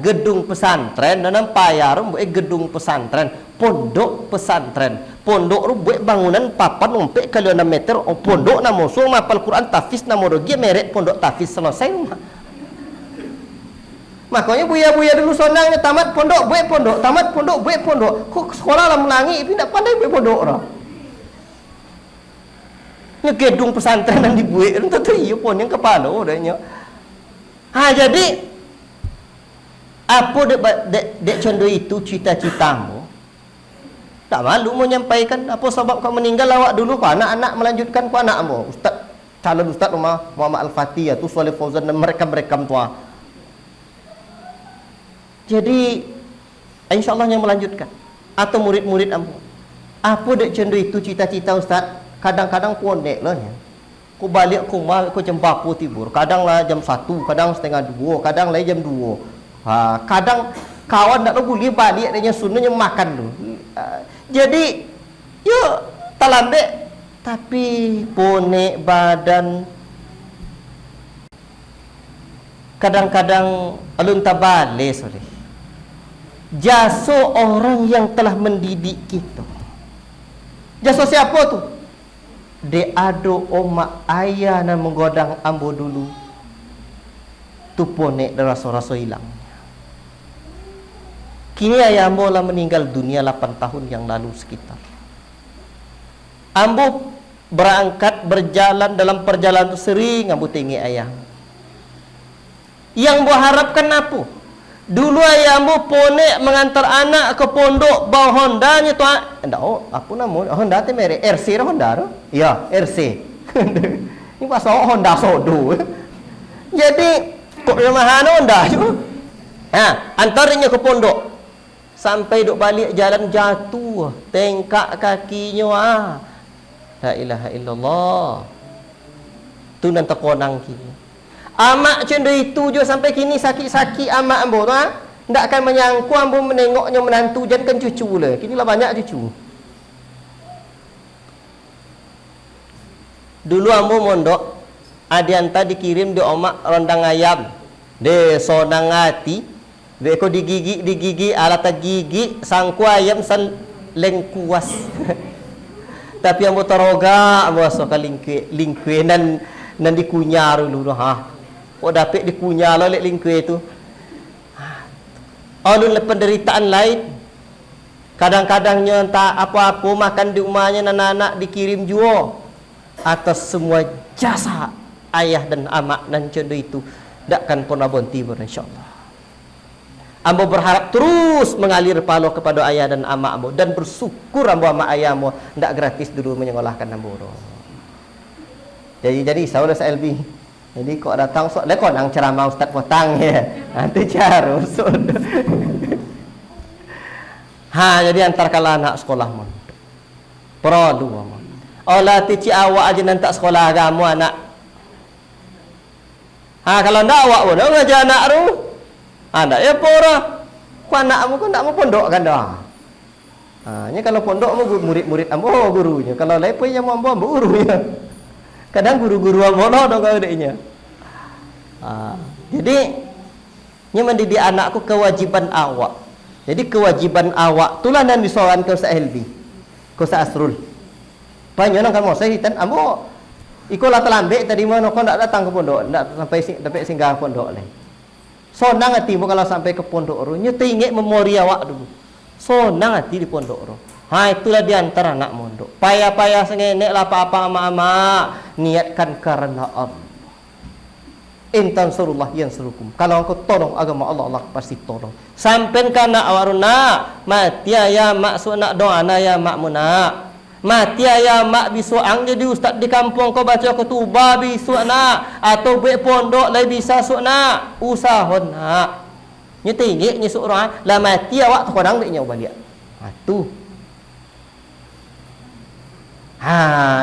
gedung pesantren, nanam payar buat gedung pesantren, pondok pesantren. Pondok ru buat bangunan papan umpek kali 6 meter, pondok namo so mapal Quran tahfiz namo dogi merek pondok tahfiz selesai rumah. Makanya buya-buya dulu sonangnya tamat pondok buat pondok, tamat pondok buat pondok. Kok sekolah lah melangi tapi ndak pandai buat pondok ora. Nya gedung pesantren yang dibuat tentu iya pon yang kepala orangnya. Jadi apa dek contoh itu cita-citamu? Tak malu mau nyampaikan apa sebab kau meninggal awak dulu kau anak-anak melanjutkan kau anakmu. Ustaz, calon ustaz rumah Muhammad Al-Fatih tu Saleh Fauzan dan mereka-mereka tua. Jadi insya-Allah yang melanjutkan atau murid-murid ampu. Apa dek contoh itu cita-cita ustaz? Kadang-kadang ku ondek lah ya. Ku balik ku rumah ku jam 4 tidur. Kadang lah jam 1, kadang setengah 2, kadang lah jam 2. Kadang kawan nak boleh balik dia sunnahnya makan dulu. Jadi yuk talambek tapi ponek badan kadang-kadang alun tabale sorry. Jasa orang yang telah mendidik kita. Jasa siapa tu? De ado omak ayah dan menggodang ambo dulu. Tu ponek dan rasa-rasa hilang. Kini ayah ambo lah meninggal dunia 8 tahun yang lalu sekitar. Ambo berangkat berjalan dalam perjalanan itu sering ambo tinggi ayah. Yang ambo harapkan apa? Dulu ayah ambo ponek mengantar anak ke pondok bawa Honda-nya tu. Enggak, apa nama? Honda tu merek RC lah Honda tu. Ya, RC. Ini pasal Honda Sodo. Jadi kok remahan Honda tu. Antaranya ke pondok. Sampai duk balik jalan jatuh, tengkak kakinya. La ilaha illallah. Tu nan terkonang kini. Amak cendu itu je sampai kini sakit-sakit amak ambo tu ndak akan menyangku ambo menengoknya menantu jangan cucu le. Kini lah banyak cucu. Dulu ambo mondok adianta dikirim di omak rondang ayam. De sonang hati. Beko digigi alat gigi sangku ayam san lengkuas. Tapi ambo taroga ambo soka lingkue nan dikunyar dulu kok dapat dikunyar oleh lingkue tu. Alun penderitaan lain. Kadang-kadangnya entah apa-apa makan di rumahnya anak-anak dikirim jual atas semua jasa ayah dan amak dan contoh itu takkan pernah berhenti insyaallah. Ambo berharap terus mengalir palo kepada ayah dan amak ambo dan bersyukur ambo amak ayah ambo ndak gratis dulu menyekolahkan ambo. Jadi saudara LB. Jadi kok datang sok le konang ceramah Ustaz Potang ya. Nanti cara jadi antar kala anak sekolah mon. Perlu mon. Olah tici awak aja nanti sekolah agama anak. Kalau ndak awak pun ngajar anak tu. Anak ya pora. Ku anakmu kan nak mau pondok kan dah. Nya kalau pondok mu murid-murid ambo gurunya. Kalau lain punya ambo gurunya. Kadang guru-guru ambo no dong adiknya. Jadi nya mendidik anakku kewajiban awak. Jadi kewajiban awak tulah dan disowan ke Sahelbi. Ke Asrul. Banyak orang kan mau saya hitan ambo ikolah terlambat tadi mana kau ndak datang ke pondok, ndak sampai singgah pondok lain. Sonang hati kalau sampai ke pondok ro, nyu tinggi memori awak dulu. Sonang hati di pondok ro. Itulah di antara anak mondok. Payah-payah sengenek lah apa-apa ama-ama, niatkan karena Allah. Intan surullah yang serukum. Kalau engkau tolong agama Allah, Allah pasti tolong. Sampai kana awaruna, mati ya mak sunak doa na ya mak muna. Mati ayah mak bisu ang jadi ustaz di kampung kau baca ketubah bisu nak atau buat pondok lai bisa sok nak usahon nak nya tinggi nya seorang lah mati awak tu kodang deknya balik tu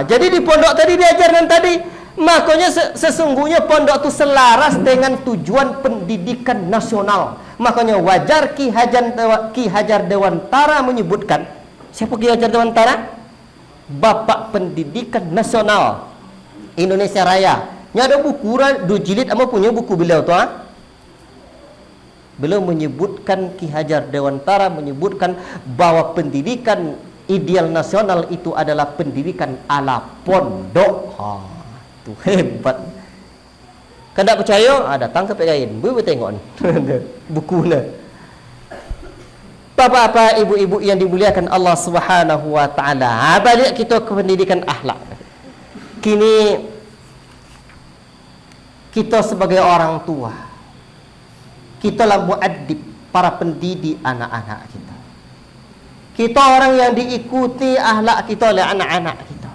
jadi di pondok tadi diajarkan tadi makanya sesungguhnya pondok tu selaras dengan tujuan pendidikan nasional. Makanya wajar Ki Hajar Dewantara menyebutkan siapa Ki Hajar Dewantara? Bapak Pendidikan Nasional Indonesia Raya. Nya ada buku 2 jilid ama punya buku beliau tu Beliau menyebutkan Ki Hajar Dewantara menyebutkan bahwa pendidikan ideal nasional itu adalah pendidikan ala pondok. Tu hebat. Kan tak percaya? Datang ke PKN. Bu tengok bukunya. Bapak-bapak, ibu-ibu yang dimuliakan Allah Subhanahu wa taala. Balik kita ke pendidikan akhlak. Kini kita sebagai orang tua Kita lah muaddib, para pendidik anak-anak kita. Kita orang yang diikuti akhlak kita oleh anak-anak kita.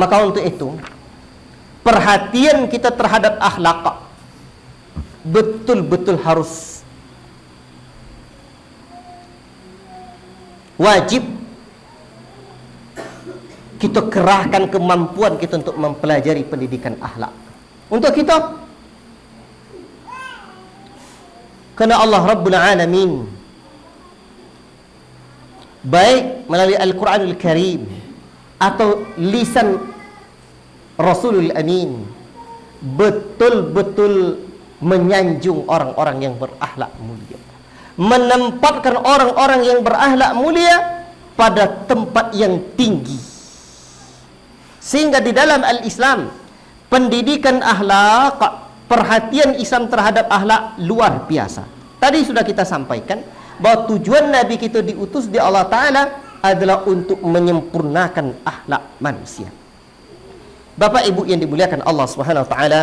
Maka untuk itu, perhatian kita terhadap akhlak betul-betul harus wajib kita kerahkan kemampuan kita untuk mempelajari pendidikan akhlak. Untuk kita, kerana Allah Rabbul Alamin baik melalui Al-Quranul Karim atau lisan Rasulul Amin betul-betul menyanjung orang-orang yang berakhlak mulia, menempatkan orang-orang yang berakhlak mulia pada tempat yang tinggi. Sehingga di dalam Al-Islam, pendidikan akhlak, perhatian Islam terhadap akhlak luar biasa. Tadi sudah kita sampaikan bahawa tujuan Nabi kita diutus di Allah Ta'ala adalah untuk menyempurnakan akhlak manusia. Bapak Ibu yang dimuliakan Allah Subhanahu Wa Ta'ala,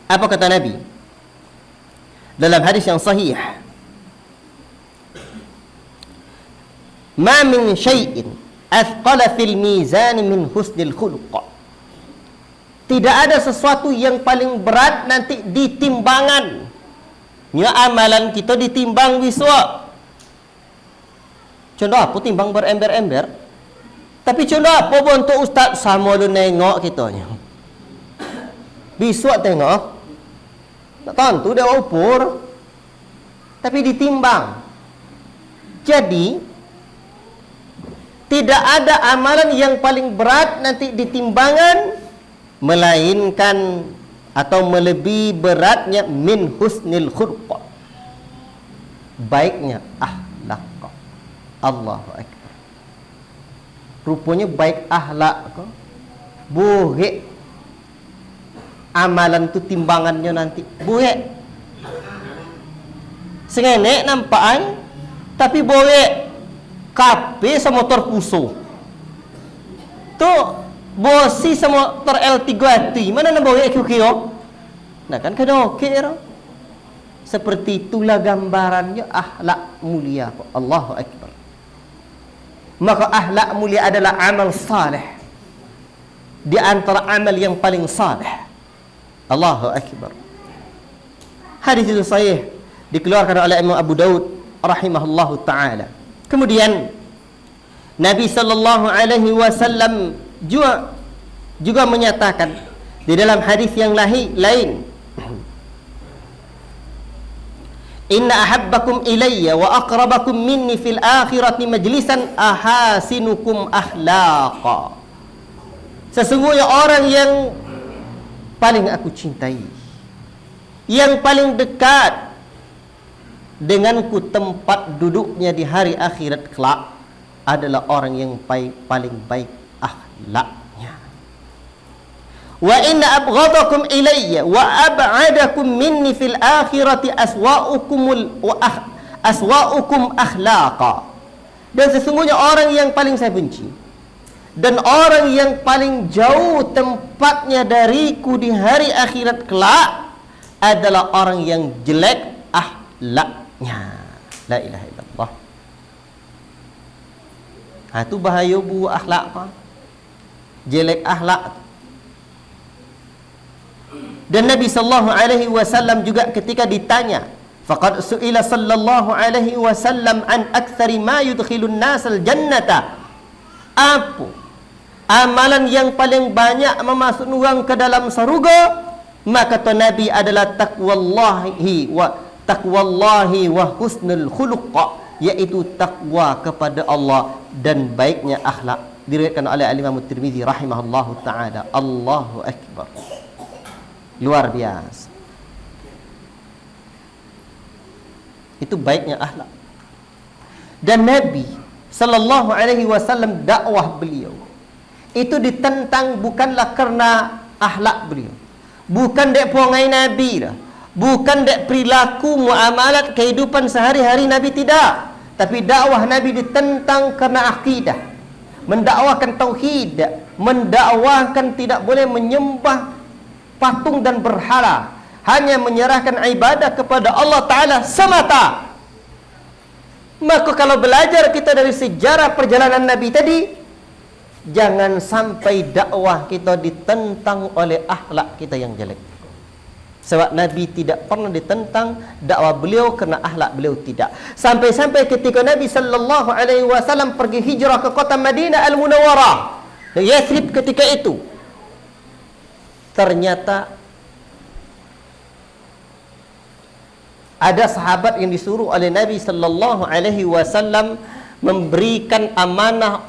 apa kata Nabi dalam hadis yang sahih? Ma min syai'in athqala fil mizan min husnil khuluq. Tidak ada sesuatu yang paling berat nanti di timbangan. Ya, amalan kita ditimbang wiswa. Contoh apa timbang berember-ember? Tapi contoh apa pun untuk ustaz sama lu nengok kitanya. Biswa tengok. Tak tentu dia ukur. Tapi ditimbang. Jadi tidak ada amalan yang paling berat nanti di timbangan melainkan atau melebihi beratnya min husnil khuluq, baiknya akhlak. Allahu Akbar. Rupanya baik akhlak boleh amalan tu timbangannya nanti boleh sengenek nampak tapi boleh kape sama motor puso tu bosi sama motor L3 mana nak bawa kio-kio nah kan kena okey seperti itulah gambarannya akhlak mulia. Allahu Akbar. Maka akhlak mulia adalah amal saleh di antara amal yang paling saleh. Allahu Akbar. Hadis itu sahih dikeluarkan oleh Imam Abu Daud rahimahullahu taala. Kemudian Nabi sallallahu alaihi wasallam juga menyatakan di dalam hadis yang lain, inna ahabbakum ilayya wa aqrabakum minni fil akhirati majlisan ahasinukum akhlaqa. Sesungguhnya orang yang paling aku cintai, yang paling dekat denganku tempat duduknya di hari akhirat kelak adalah orang yang paling baik akhlaknya. Wa inna abghadakum ilayya wa ab'adakum minni fil akhirati aswa'ukum akhlaqa. Dan sesungguhnya orang yang paling saya benci dan orang yang paling jauh tempatnya dariku di hari akhirat kelak adalah orang yang jelek akhlaknya. La ilaha illallah. Itu bahaya bu akhlak apa? Jelek akhlak. Dan Nabi sallallahu alaihi wasallam juga ketika ditanya, faqad su'ila sallallahu alaihi wasallam an aktsari ma yudkhilun nasal jannata. Apa amalan yang paling banyak memasuk orang ke dalam surga? Maka kata Nabi adalah taqwallahi wa husnul khuluq, yaitu takwa kepada Allah dan baiknya akhlak. Diriwayatkan oleh Imam Tirmizi rahimahullahu taala. Allahu Akbar. Luar biasa. Itu baiknya akhlak. Dan Nabi sallallahu alaihi wasallam dakwah beliau itu ditentang bukanlah karena akhlak beliau, bukan dek perangai Nabi dah, bukan dek perilaku muamalat kehidupan sehari-hari Nabi, tidak. Tapi dakwah Nabi ditentang karena akidah, mendakwakan tauhid, mendakwakan tidak boleh menyembah patung dan berhala, hanya menyerahkan ibadah kepada Allah Ta'ala semata. Maka kalau belajar kita dari sejarah perjalanan Nabi tadi, jangan sampai dakwah kita ditentang oleh akhlak kita yang jelek. Sebab Nabi tidak pernah ditentang dakwah beliau kerana akhlak beliau tidak. Sampai-sampai ketika Nabi sallallahu alaihi wasallam pergi hijrah ke kota Madinah Al-Munawwarah, Yathrib ketika itu, ternyata ada sahabat yang disuruh oleh Nabi sallallahu alaihi wasallam memberikan amanah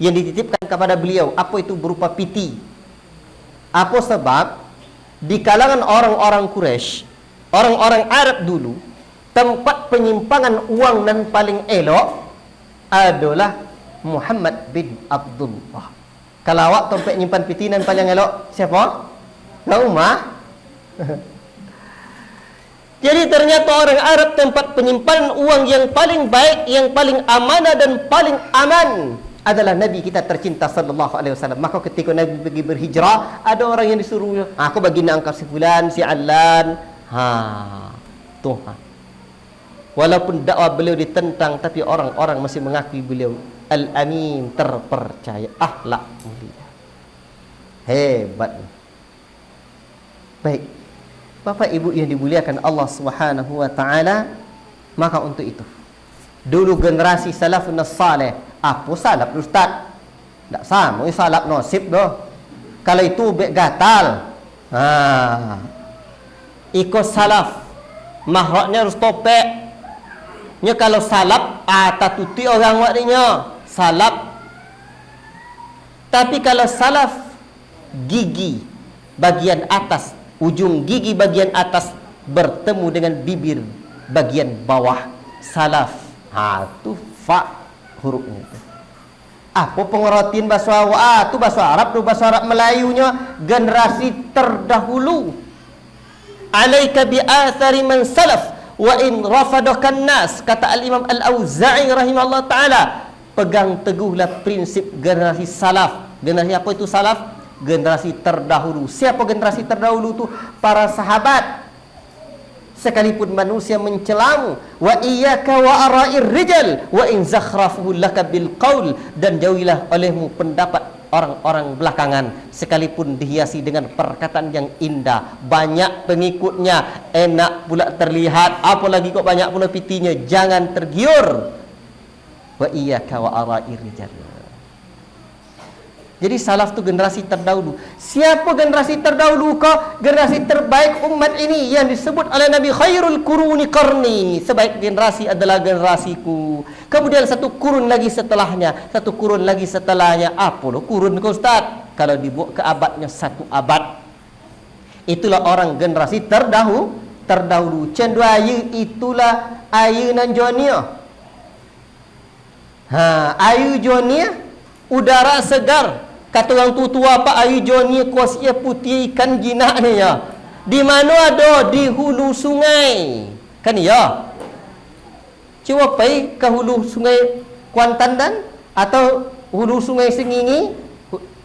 yang dititipkan kepada beliau. Apa itu? Berupa piti. Apa sebab? Di kalangan orang-orang Quraisy, orang-orang Arab dulu, tempat penyimpangan uang yang paling elok adalah Muhammad bin Abdullah. Kalau awak tempat nyimpan piti yang paling elok, siapa? Umar. Jadi ternyata orang Arab tempat penyimpanan uang yang paling baik, yang paling amanah dan paling aman adalah Nabi kita tercinta sallallahu alaihi wasallam. Maka ketika Nabi pergi berhijrah, ada orang yang disuruh, aku bagi nak angkat si fulan, si Alan. Walaupun dakwah beliau ditentang, tapi orang-orang masih mengakui beliau al-amin, terpercaya, akhlak mulia. Hebat. Baik. Bapak Ibu yang dimuliakan Allah Subhanahu wa taala, maka untuk itu dulu generasi salafun salih, apa salaf ustaz? Tak sama salaf nasib doh. Kalau itu bek gatal. Ikut salaf, mahraknya harus topek. Nya kalau salaf tatuti orang wakdinya salaf. Tapi kalau salaf, gigi bagian atas, ujung gigi bagian atas bertemu dengan bibir bagian bawah, salaf. Tu fa hurufnya itu. Apa pengertian bahasa Arab? Tu bahasa Arab, tu bahasa Arab Melayunya generasi terdahulu. Alaika bi athari man salaf wa in rafadakan nas, kata al-Imam Al-Auza'i rahimahullah taala. Pegang teguhlah prinsip generasi salaf. Generasi apa itu salaf? Generasi terdahulu. Siapa generasi terdahulu itu? Para sahabat. Sekalipun manusia mencelamu, wa iyyaka wa ara'ir rijal wa in zakhrafuhu laka bil qaul, dan jauhilah olehmu pendapat orang-orang belakangan sekalipun dihiasi dengan perkataan yang indah, banyak pengikutnya, enak pula terlihat, apalagi kok banyak pula pitinya, jangan tergiur. Wa iyyaka wa ara'ir rijal. Jadi salaf tu generasi terdahulu. Siapa generasi terdahulu kau? Generasi terbaik umat ini yang disebut oleh Nabi, khairul quruni qarni. Sebaik generasi adalah generasiku. Kemudian satu kurun lagi setelahnya, satu kurun lagi setelahnya. Apa loh kurun kau ustaz? Kalau dibuat ke abadnya satu abad. Itulah orang generasi terdahulu. Cendu ayu itulah ayu nan jonia. Ayu jonia, udara segar. Kata orang tua pak ayu joni kuasia putih ikan jinak ni ya. Di mana ada? Di hulu sungai. Kan ya? Cuba pergi ke hulu sungai Kuantan dan atau hulu sungai Sengingi.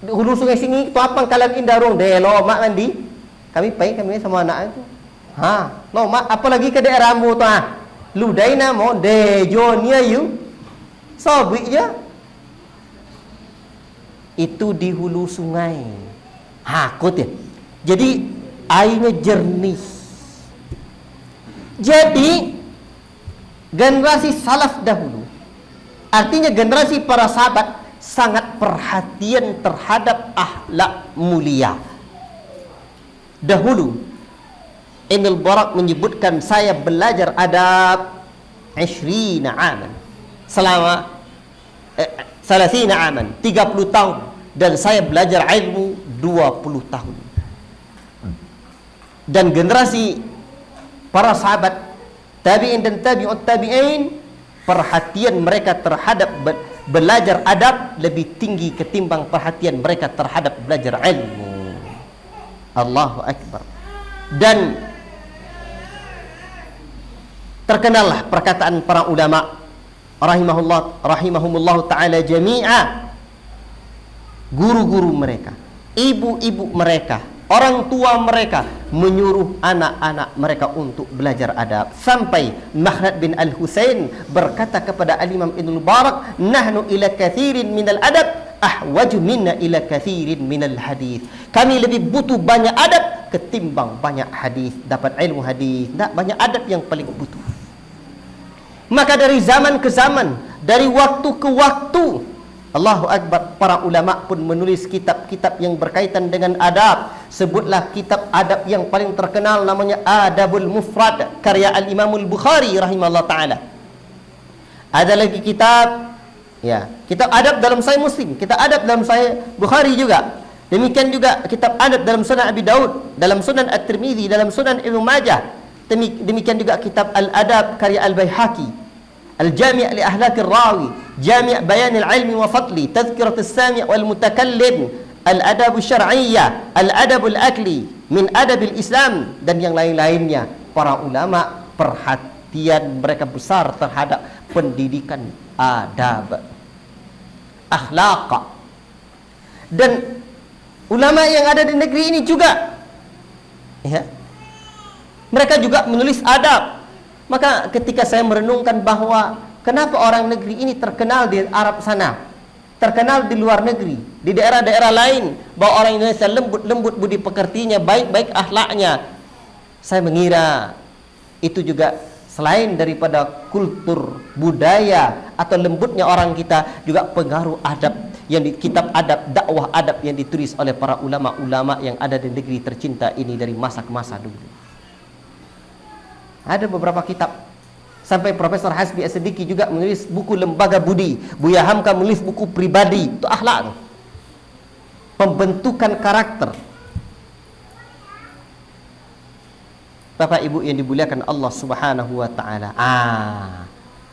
Hulu sungai Sengingi tu apa kalang indarung delo mak mandi. Kami pergi sama anak itu. No mak apa lagi ke daerah rambu tu Ludai namo de joni ayu. Sobik je. Itu di hulu sungai. Kot ya. Jadi airnya jernih. Jadi generasi salaf dahulu, artinya generasi para sahabat, sangat perhatian terhadap akhlak mulia. Dahulu Ibnul Barak menyebutkan, saya belajar adab 20 aman. Selama 30 aman, 30 tahun, dan saya belajar ilmu 20 tahun. Dan generasi para sahabat tabi'in dan tabi'ut tabi'in, perhatian mereka terhadap belajar adab lebih tinggi ketimbang perhatian mereka terhadap belajar ilmu. Allahu Akbar. Dan terkenallah perkataan para ulama rahimahumullah taala jami'a, guru-guru mereka, ibu-ibu mereka, orang tua mereka menyuruh anak-anak mereka untuk belajar adab, sampai Makhlad bin Al-Husain berkata kepada Al-Imam Ibn Mubarak, nahnu ila kathirin minal adab ahwaju minna ila kathirin minal hadith. Kami lebih butuh banyak adab ketimbang banyak hadis. Dapat ilmu hadis, tak, banyak adab yang paling butuh. Maka dari zaman ke zaman, dari waktu ke waktu, Allahu Akbar, para ulama pun menulis kitab-kitab yang berkaitan dengan adab. Sebutlah kitab adab yang paling terkenal, namanya Adabul Mufrad, karya Al-Imamul Bukhari rahimahullah ta'ala. Ada lagi kitab, ya, kitab adab dalam Sahih Muslim, kitab adab dalam Sahih Bukhari juga. Demikian juga kitab adab dalam Sunan Abi Daud, dalam Sunan At-Tirmidzi, dalam Sunan Ibnu Majah. Demikian juga kitab Al-Adab karya Al-Baihaqi, Al-Jami' li Ahlakir Rawi, Jami' Bayanil Ilmi wa Fadli, Tadhkiratus Sami' wal Mutakallim, Al-Adab Syar'iyyah, Al-Adab Al-Akli, Min Adabil Islam, dan yang lain-lainnya. Para ulama perhatian mereka besar terhadap pendidikan adab, akhlaq. Dan ulama yang ada di negeri ini juga, ya, mereka juga menulis adab. Maka ketika saya merenungkan bahwa kenapa orang negeri ini terkenal di Arab sana, terkenal di luar negeri, di daerah-daerah lain, bahwa orang Indonesia lembut budi pekertinya, baik akhlaknya, saya mengira itu juga selain daripada kultur, budaya, atau lembutnya orang kita, juga pengaruh adab yang di kitab adab, dakwah adab yang ditulis oleh para ulama-ulama yang ada di negeri tercinta ini dari masa ke masa dulu. Ada beberapa kitab. Sampai Profesor Hasbi As-Siddiqi juga menulis buku Lembaga Budi. Buya Hamka menulis buku pribadi. Itu akhlak, pembentukan karakter. Bapak Ibu yang dimuliakan Allah Subhanahu wa taala.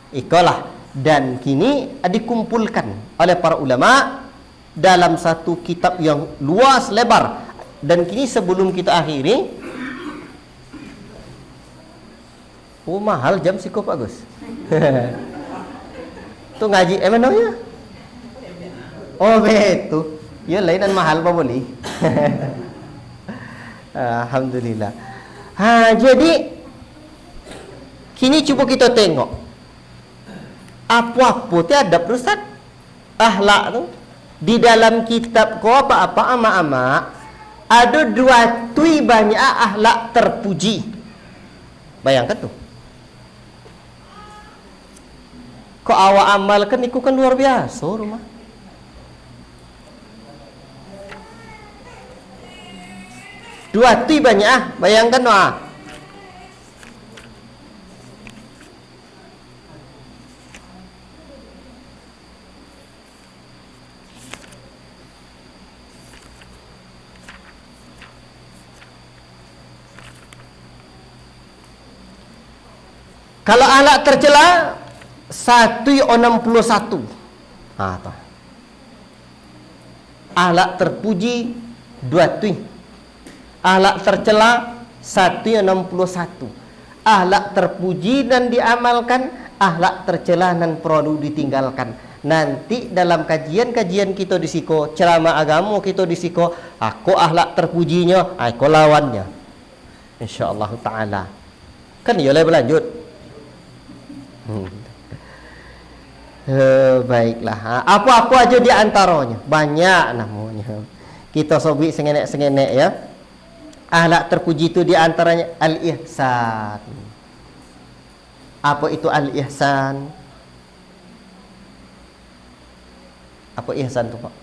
Ikalah, dan kini dikumpulkan oleh para ulama dalam satu kitab yang luas lebar. Dan kini sebelum kita akhiri, mahal jam siko Pak Gus. Tu ngaji mana ya? Oh betul. Ya lainan mahal Pak boleh. Alhamdulillah. Jadi kini cuba kita tengok apa-apa tiada Ustaz akhlak tu di dalam kitab ko apa-apa ama-ama ada dua tui banyak akhlak terpuji. Bayangkan tu. Kok awak amalkan itu kan luar biasa rumah. Dua ti banyak bayangkan kalau anak tercela 161. Ahlak terpuji 2. Ahlak tercela 161. Ahlak terpuji dan diamalkan, ahlak tercela dan perlu ditinggalkan. Nanti dalam kajian-kajian kita di siko, ceramah agama kita di siko, aku ahlak terpujinya, aku lawannya. Insyaallah taala. Kan ya boleh berlanjut. Baiklah. Apa-apa aja di antaranya, banyak namanya. Kita sobik sengenek-sengenek ya. Ahlak terpuji itu di antaranya al-ihsan. Apa itu al-ihsan? Apa ihsan itu Pak?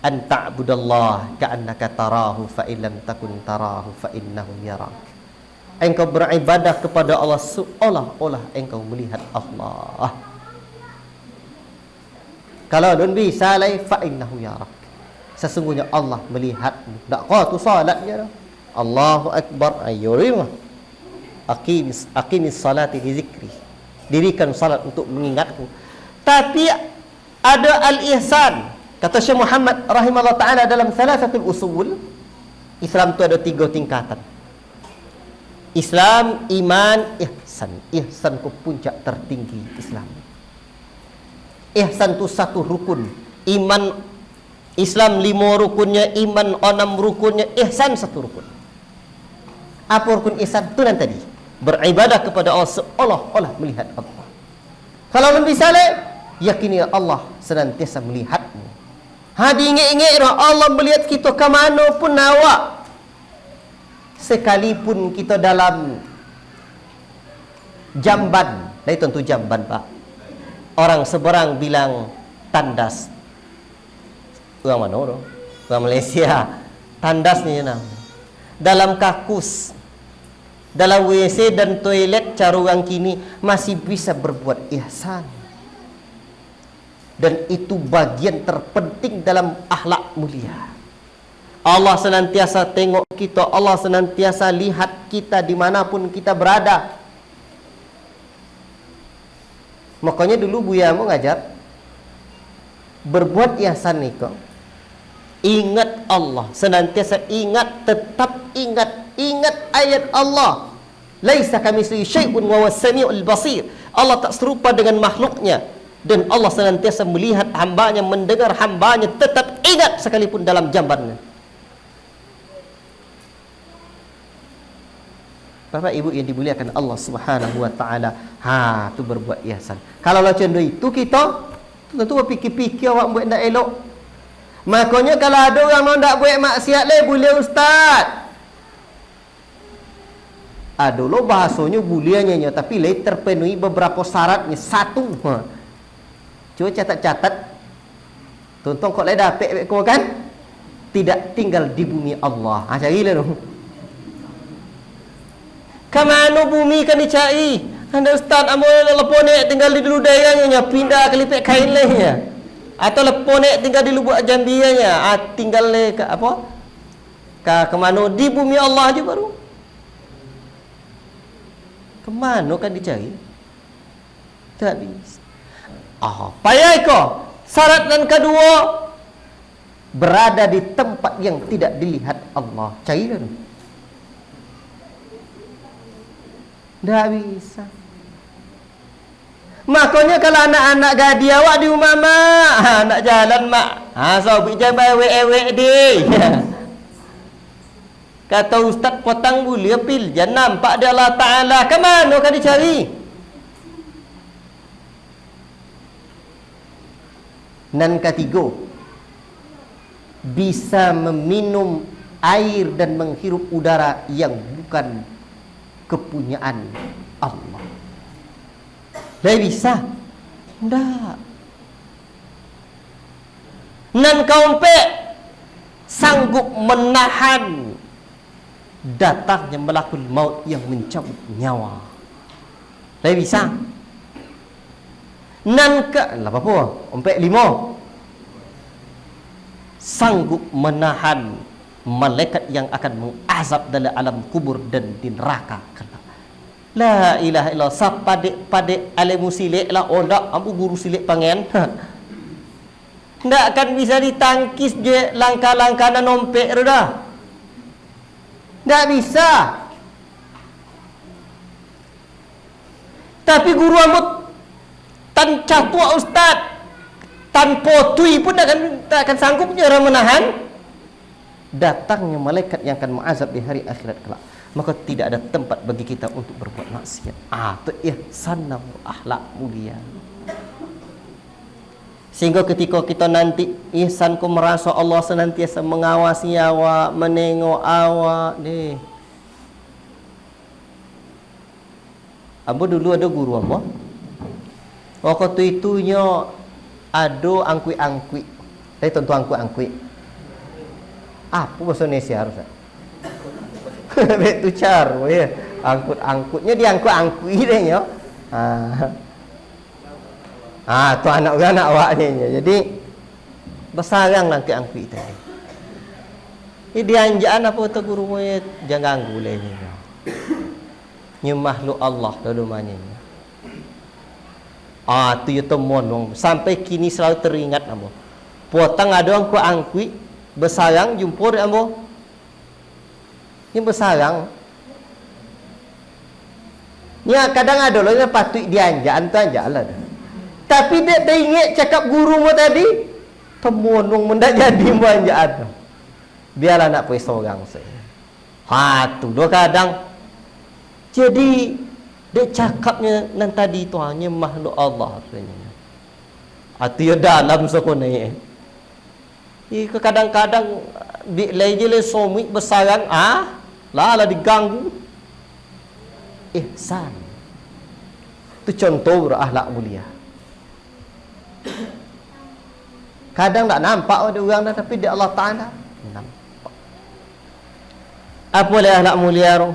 An ta'budallah ka'annaka tarahu fa illam takun tarahu fa innahu yarak. Engkau beribadah kepada Allah seolah-olah engkau melihat Allah. Kalau belum bisa lai fa innahu yarak. Sesungguhnya Allah melihatmu. Tak kau tu salatnya. Allahu akbar ayyurima. Aqimis salati li zikri. Dirikan salat untuk mengingatku. Tapi ada al-ihsan. Kata Syekh Muhammad rahimahullah taala dalam Thalathatul Usul, Islam itu ada 3 tingkatan. Islam, iman, ihsan. ihsan. Ihsan ku puncak tertinggi Islam. Ihsan tu satu rukun. Iman Islam 5 rukunnya, iman 6 rukunnya, ihsan 1 rukun. Apa rukun ihsan? Itu nanti tadi. Beribadah kepada Allah seolah-olah melihat Allah. Kalau lebih saleh, yakini Allah senantiasa melihatmu. Diingat-ingat Allah melihat kita ke mana pun awak. Sekalipun kita dalam jamban. Dari tentu jamban, Pak. Orang seberang bilang tandas. Orang mana tu? Orang Malaysia. Tandas ni nama. Dalam kakus, dalam WC dan toilet cara orang kini masih bisa berbuat ihsan. Dan itu bagian terpenting dalam akhlak mulia. Allah senantiasa tengok kita, Allah senantiasa lihat kita dimanapun kita berada. Makanya dulu Buya mau ngajar berbuat ihsan ni kok. Ingat Allah, senantiasa ingat, tetap ingat ayat Allah. Laisa kamitslihi syai'un wa huwas samiul basir. Allah tak serupa dengan makhluknya. Dan Allah senantiasa melihat hambanya, mendengar hambanya, tetap ingat sekalipun dalam jambannya. Bapak Ibu yang dimuliakan Allah Subhanahu wa taala, tu berbuat ihsan. Kalau macam itu kita tentu fikir-fikir awak buat ndak elok. Makanya kalau ada orang mau ndak buat maksiat boleh ustaz. Lo bahasanya bolehnya tapi terpenuhi beberapa syaratnya. 1. Cuba catat-catat. Tonton kau lain dapat kau kan? Tidak tinggal di bumi Allah. Carilah tu. Kemana bumi kan dicari? Anda ustaz, amul leponek tinggal di dulu daerahnya, pindah ke lipet kain lainnya. Atau leponek tinggal di lubuk jambianya, tinggal ke apa? Ke mana? Di bumi Allah aja baru. Kemana kan dicari? Tak bisa. Payah kau. Syarat dan kedua, berada di tempat yang tidak dilihat Allah. Carilah tu. Tak bisa. Makanya kalau anak-anak gadi awak di rumah mak, nak jalan mak, sobik jambai ewek-ewek deh. Kata ustaz potang buli apil, jangan nampak dia Allah Ta'ala. Kemana kan dicari? Dan ketiga, bisa meminum air dan menghirup udara yang bukan kepunyaan Allah. Dah bisa? Tak. Nan kaumpek sanggup menahan datangnya malakul maut yang mencabut nyawa. Dah bisa? Nan ke apa? Ompek 5. Sanggup menahan malaikat yang akan mengazab dalam alam kubur dan di neraka kelak. La ilaha illallah. Sapadek alimu silik lah. Ndak, ampu guru silik pangen. Ndak akan bisa ditangkis je langkah-langkah dan ompek dah. Ndak bisa. Tapi guru amut tan catua ustaz, tan potui pun tak akan sanggup orang menahan datangnya malaikat yang akan mengazab di hari akhirat kelak. Maka tidak ada tempat bagi kita untuk berbuat maksiat. Itu ihsan akhlak mulia. Sehingga ketika kita nanti ihsan ku merasa Allah senantiasa mengawasi awak, menengok awak deh. Ambo dulu ada guru ambo. Waktu itunya ada angkui-angkui. Saya tentu angkui-angkui. Apa bahasa Indonesia harusnya? Betul cara ya. Angkut-angkutnya diangkut-angkui deh ya. Tu anak orang anak awaknya. Jadi bersarang angkui-angkui tadi. Ini dianjaan apa tu guru moye jangan ganggu lehnya. Nya makhluk Allah dolumanya. Tu ya temuan sampai kini selalu teringat ambo. Potang ada angkui bersarang jumpa dia ambo. Ini bersarang. Ya kadang ada loh yang patut dianjak, anjak lah. Tapi dia ingat cakap guru mu tadi, temunung mendak jadi mu anjak ada. Biarlah nak pergi seorang saya. Tu doh kadang. Jadi dia cakapnya nan tadi tu hanya makhluk Allah katanya. Hati dalam sekolah ni. Kadang-kadang di lagi somik bersarang lah diganggu. Ihsan. Itu contoh akhlak mulia. Kadang tak nampak ada orang dah, tapi dia Allah Ta'ala nampak. Apa lah akhlak mulia tu?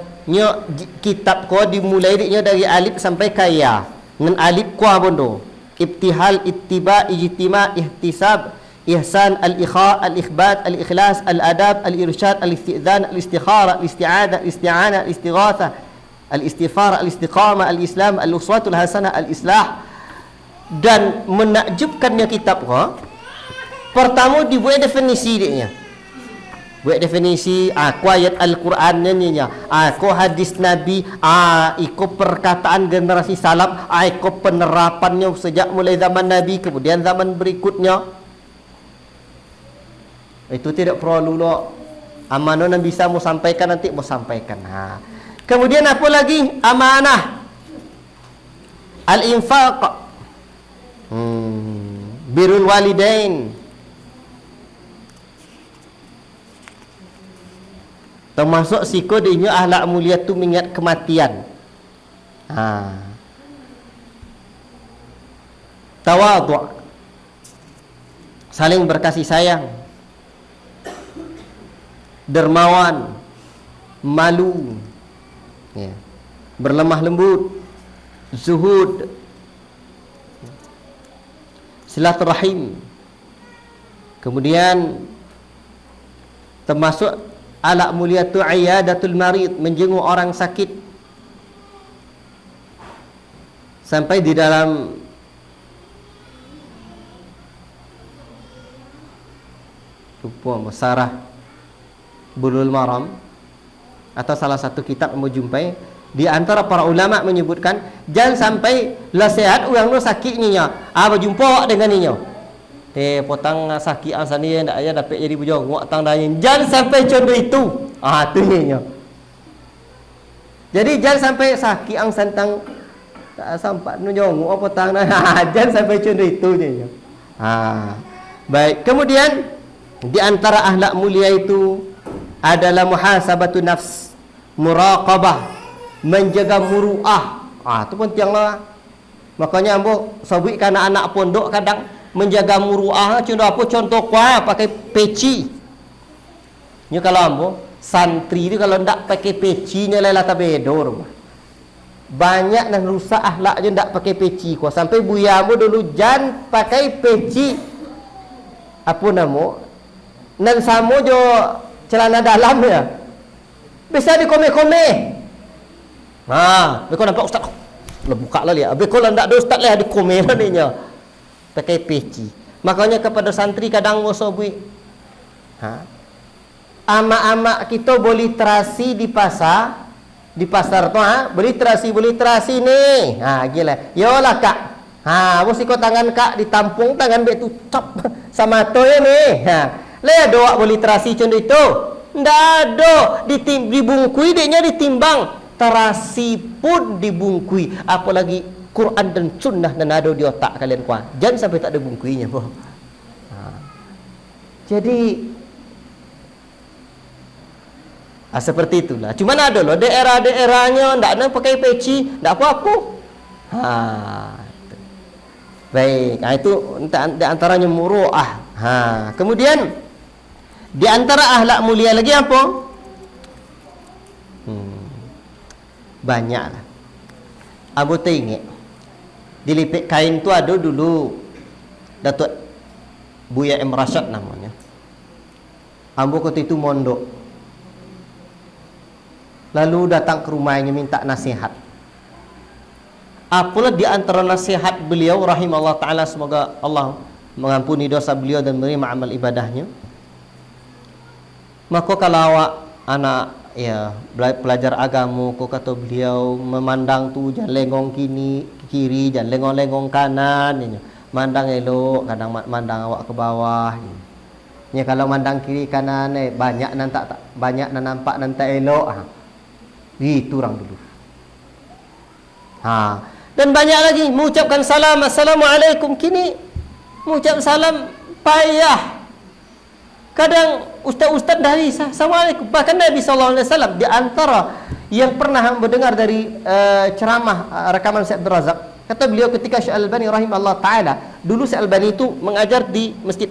Kitab kau dimulai dari alif sampai kaya. Dengan alif kuah bondo. Ibtihal, ittiba, ijtima, ihtisab, ihsan, al-ikha, al-ikhbat, al-ikhlas, al-adab, al-irsyad, al-istizan, al-istikhara, al-isti'adah, al-isti'anah, al-istighathah, al-istighfar, al-istiqamah, al-islam, al-uswatul hasanah, al-islah. Dan menakjubkannya kitab kau, pertama dibuat definisi dia. Buat definisi aku ayat Al-Quran ni aku hadis Nabi, ikut perkataan generasi salaf, ikut penerapannya sejak mulai zaman Nabi kemudian zaman berikutnya. Itu tidak perlu lo amanah yang bisa mau sampaikan nanti mau sampaikan. Kemudian apa lagi? Amanah, al-infaq, birrul walidain, termasuk sikodenya akhlak mulia tu mengingat kematian. Tawadhu', saling berkasih sayang, dermawan, malu, berlemah lembut, zuhud, silaturahim. Kemudian termasuk akhlak mulia tu iyadatul marid, menjenguk orang sakit. Sampai di dalam Sarah Bulul Maram atau salah satu kitab yang jumpai, di antara para ulama menyebutkan jangan sampai lah sehat orang tu sakitnya berjumpa dengan ninya potang sakit asani ndak aya dapat jadi bujang ngok tang dayin. Jangan sampai contoh itu. Tu nya. Jadi jangan sampai sakit ang santang tak sampai nujong ngok potang jangan sampai contoh itu nya. Baik. Kemudian di antara akhlak mulia itu adalah muhasabatun nafs, muraqabah, menjaga muruah. Itu pentinglah. Makanya ambo sabutkan anak pondok kadang menjaga muruah. Contoh kuah pakai peci. Ni kalau ambo santri tu kalau ndak pakai peci ni lah tabedor. Banyak dan rusak akhlak je ndak pakai peci kuah. Sampai buya ambo dulu jangan pakai peci. Apa nama? Nan samo jo celana dalam ya. Bisa dikome-kome. Kau nampak ustaz. Lah buka lah dia. Habis kalau ndak ada ustaz lah dikome lah dia. Pakai peci. Makanya kepada santri kadang musobui. Amak-amak kita boleh terasi di pasar. Di pasar tu boleh terasi ni. Gila. Yolah kak. Mesti kau tangan kak ditampung tangan bek tu top sama tu ya ni. Lah doa boleh terasi contoh itu. Ndak ada dibungkui dia ditimbang. Terasi pun dibungkui, apalagi Quran dan sunnah dan ada di otak kalian kuat. Jangan sampai tak ada bungkuinya. Jadi seperti itulah. Cuman ada loh daerah-daerahnya ndak ada pakai peci, ndak apa-apa. Baik, itu di antaranya muruah. Kemudian di antara akhlak mulia lagi apa? Banyak lah. Abu tengok dilipik kain tu ada dulu Datuk Buya M. Rashad namanya. Ambo kota itu mondok. Lalu datang ke rumahnya minta nasihat. Apalah di antara nasihat beliau rahimahullah ta'ala, semoga Allah mengampuni dosa beliau dan menerima amal ibadahnya. Maka kalau awak anak ya pelajar agama, kau kata beliau memandang tu jangan lengong kiri, jangan lengong kanan, ya. Mandang elok, kadang mandang awak ke bawah. Ya kalau mandang kiri kanan banyak nampak nanti elok. Itu orang dulu. Dan banyak lagi mengucapkan salam, assalamualaikum. Kini mengucap salam payah. Kadang ustaz-ustaz dari assalamualaikum. Bahkan Nabi SAW di antara yang pernah mendengar dari ceramah rekaman Syekh Abdul Razak, kata beliau ketika Syekh Al-Albani rahimahullah taala, dulu Syekh Al-Albani itu mengajar di masjid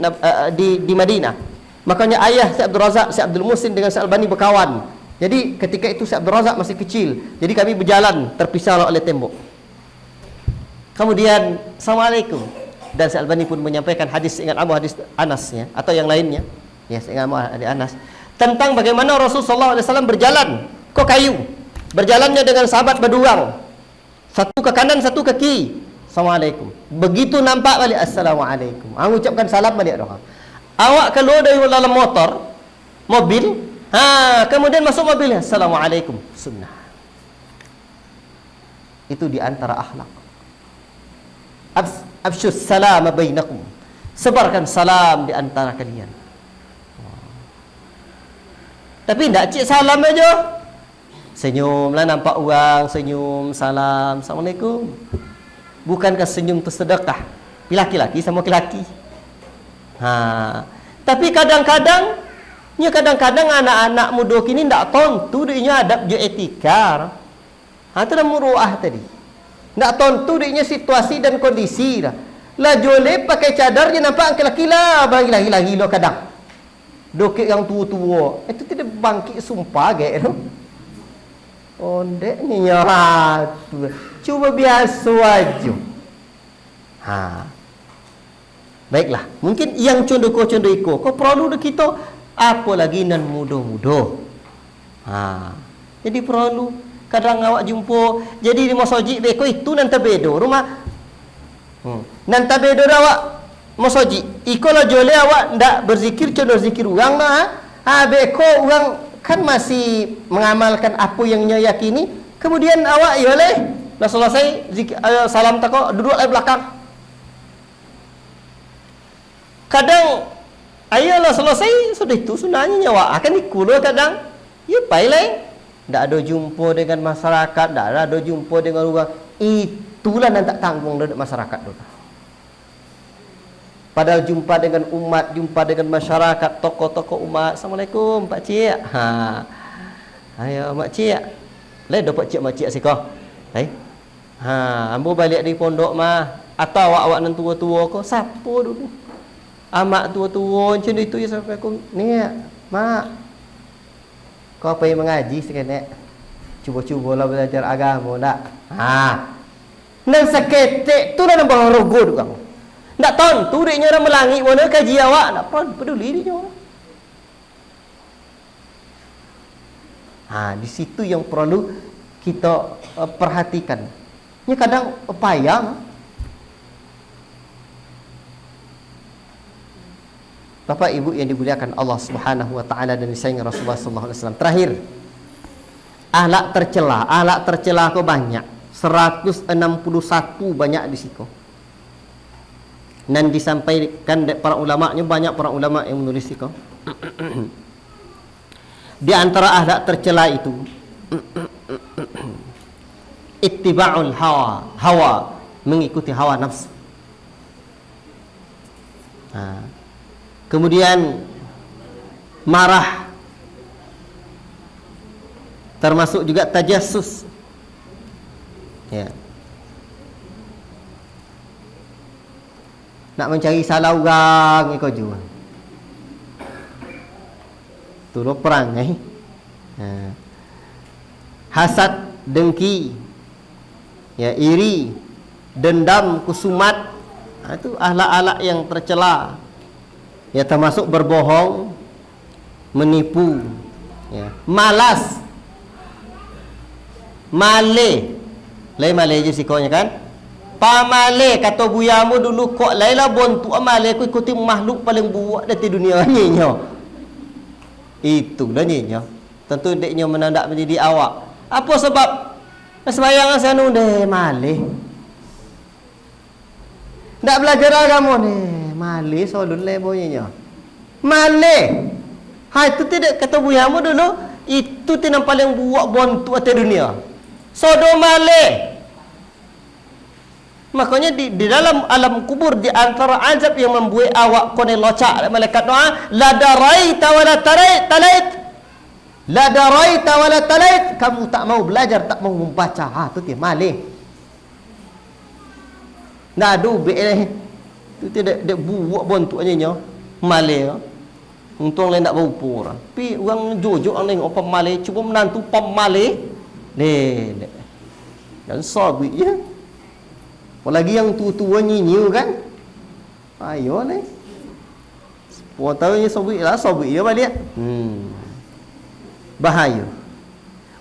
di Madinah. Makanya ayah Syekh Abdul Razak, Syekh Abdul Muhsin dengan Syekh Al-Albani berkawan. Jadi ketika itu Syekh Abdul Razak masih kecil. Jadi kami berjalan terpisah oleh tembok. Kemudian assalamualaikum. Dan Syekh Al-Albani pun menyampaikan hadis, ingat hadis Anas ya, atau yang lainnya. Ya, saya ingat hadis Anas tentang bagaimana Rasulullah SAW berjalan ke kayu. Berjalannya dengan sahabat berdua. Satu ke kanan, satu ke kiri. Assalamualaikum. Begitu nampak balik, assalamualaikum. Mengucapkan salam balik orang. Awak keluar dari dalam mobil, kemudian masuk mobil, assalamualaikum. Sunnah. Itu di antara akhlak. Absyus salam bainakum. Sebarkan salam di antara kalian. Tapi tidak cik salam aja. Senyumlah, nampak orang senyum, salam, assalamualaikum. Bukankah senyum itu sedekah? Laki-laki sama laki-laki. Tapi kadang-kadang anak-anak muda kini tidak tontu dia adab je etika. Itu dah muruah tadi. Tak tontu dia situasi dan kondisi dah. Lah joleh pakai cadar je nampak laki-laki lah, lagi lo kadang. Dokek yang tua-tua itu tidak bangkit sumpah gak tu. Ondeknya cuba biasa aja. Baiklah, mungkin yang condong iko kau perlu kita apa lagi nan muda-muda. Jadi perlu kadang awak jumpa jadi di masjid beko itu nan tabedo rumah. Nan tabedo awak masjid iko lah jole awak ndak berzikir condong zikir orang beko orang kan masih mengamalkan apa yang nya yakini, kemudian awak boleh dah selesai zikir, salam tako duduk di belakang. Kadang ayolah selesai sudah itu sunahnya nyawa akan dikulu kadang ya baiklah ndak ada jumpa dengan masyarakat, ndak ada jumpa dengan orang, itulah nan tak tanggung dari masyarakat tu. Padahal jumpa dengan umat, jumpa dengan masyarakat, tokoh-tokoh umat. Assalamualaikum Pak Cik. Ayo Mak Cik. Lai dapat Cik Mak Cik siko. Lai. Ambo balik dari pondok mah atau awak nan tua-tua ko siapa dulu? Amak tua-tua macam itu ya Assalamualaikum. Ni Mak. Kau apa yang mengaji sekarang? Cuba-cubalah belajar agama dak. Nan seketik tu dah nampak rogo tu kamu. Tak tahu tu dia orang melangi mana kaji awak tak peduli dia orang. Di situ yang perlu kita perhatikan. Ini kadang payah. Bapak Ibu yang dimuliakan Allah Subhanahu wa taala dan disayangi Rasulullah sallallahu alaihi wasallam. Terakhir, akhlak tercela kau banyak. 161 banyak di situ. Dan disampaikan para ulama-nya, banyak para ulama yang menulis itu. Di antara akhlak tercela itu ittiba'ul hawa, mengikuti hawa nafsu. Kemudian marah, termasuk juga tajassus. Ya. Nak mencari salah orang ikut jual. Tu lo perang hasad, dengki, ya, iri, dendam, kusumat. Itu akhlak-akhlak yang tercela. Ya, termasuk berbohong, menipu, ya, malas, male. Lain male je sikonya kan? Pamale kata buyamu dulu kok laila bontu amale aku ikuti makhluk paling buat di dunia ni nyo. Itu dah ni nyo. Tentu deknya menandak menjadi awak. Apa sebab? Sembahyang sanu deh malih. Ndak belajar agama ni malih solun lebonya. Malih. Hai itu tidak kata buyamu dulu, itu yang paling buat bontu atas dunia. Sodo malih. Makanya di dalam alam kubur di antara azab yang membuat awak kone locak malaikat doa, la daraita wala talait. La daraita wala talait. Kamu tak mau belajar, tak mau membaca. Ha tu dia malih. Nadu be tu tidak buat bontu anya malih. Untung lain tak bau pura. Pi orang jujur orang tengok pam malih, cuba menantu pam malih. Dan sabit je. Apalagi yang tua-tua nyinyi kan. Ayo ni. 10 tahun je sabit je balik. Bahaya.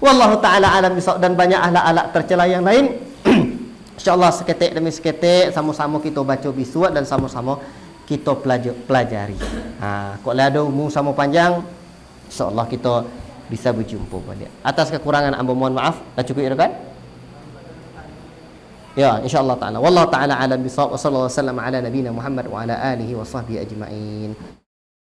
Wallahu taala alam bisawab, dan banyak alat-alat tercela yang lain. InsyaAllah seketik demi seketik sama-sama kita baca bisuat dan sama-sama kita pelajari. Kalau ada umur sama panjang, insyaAllah kita bisa berjumpa balik. Atas kekurangan hamba mohon maaf. Dah cukup ya kan? Ya, insyaallah taala. Wallahu taala alam bisawab. Wassallallahu wasallam ala nabiyina Muhammad wa ala alihi wa sahbihi ajma'in.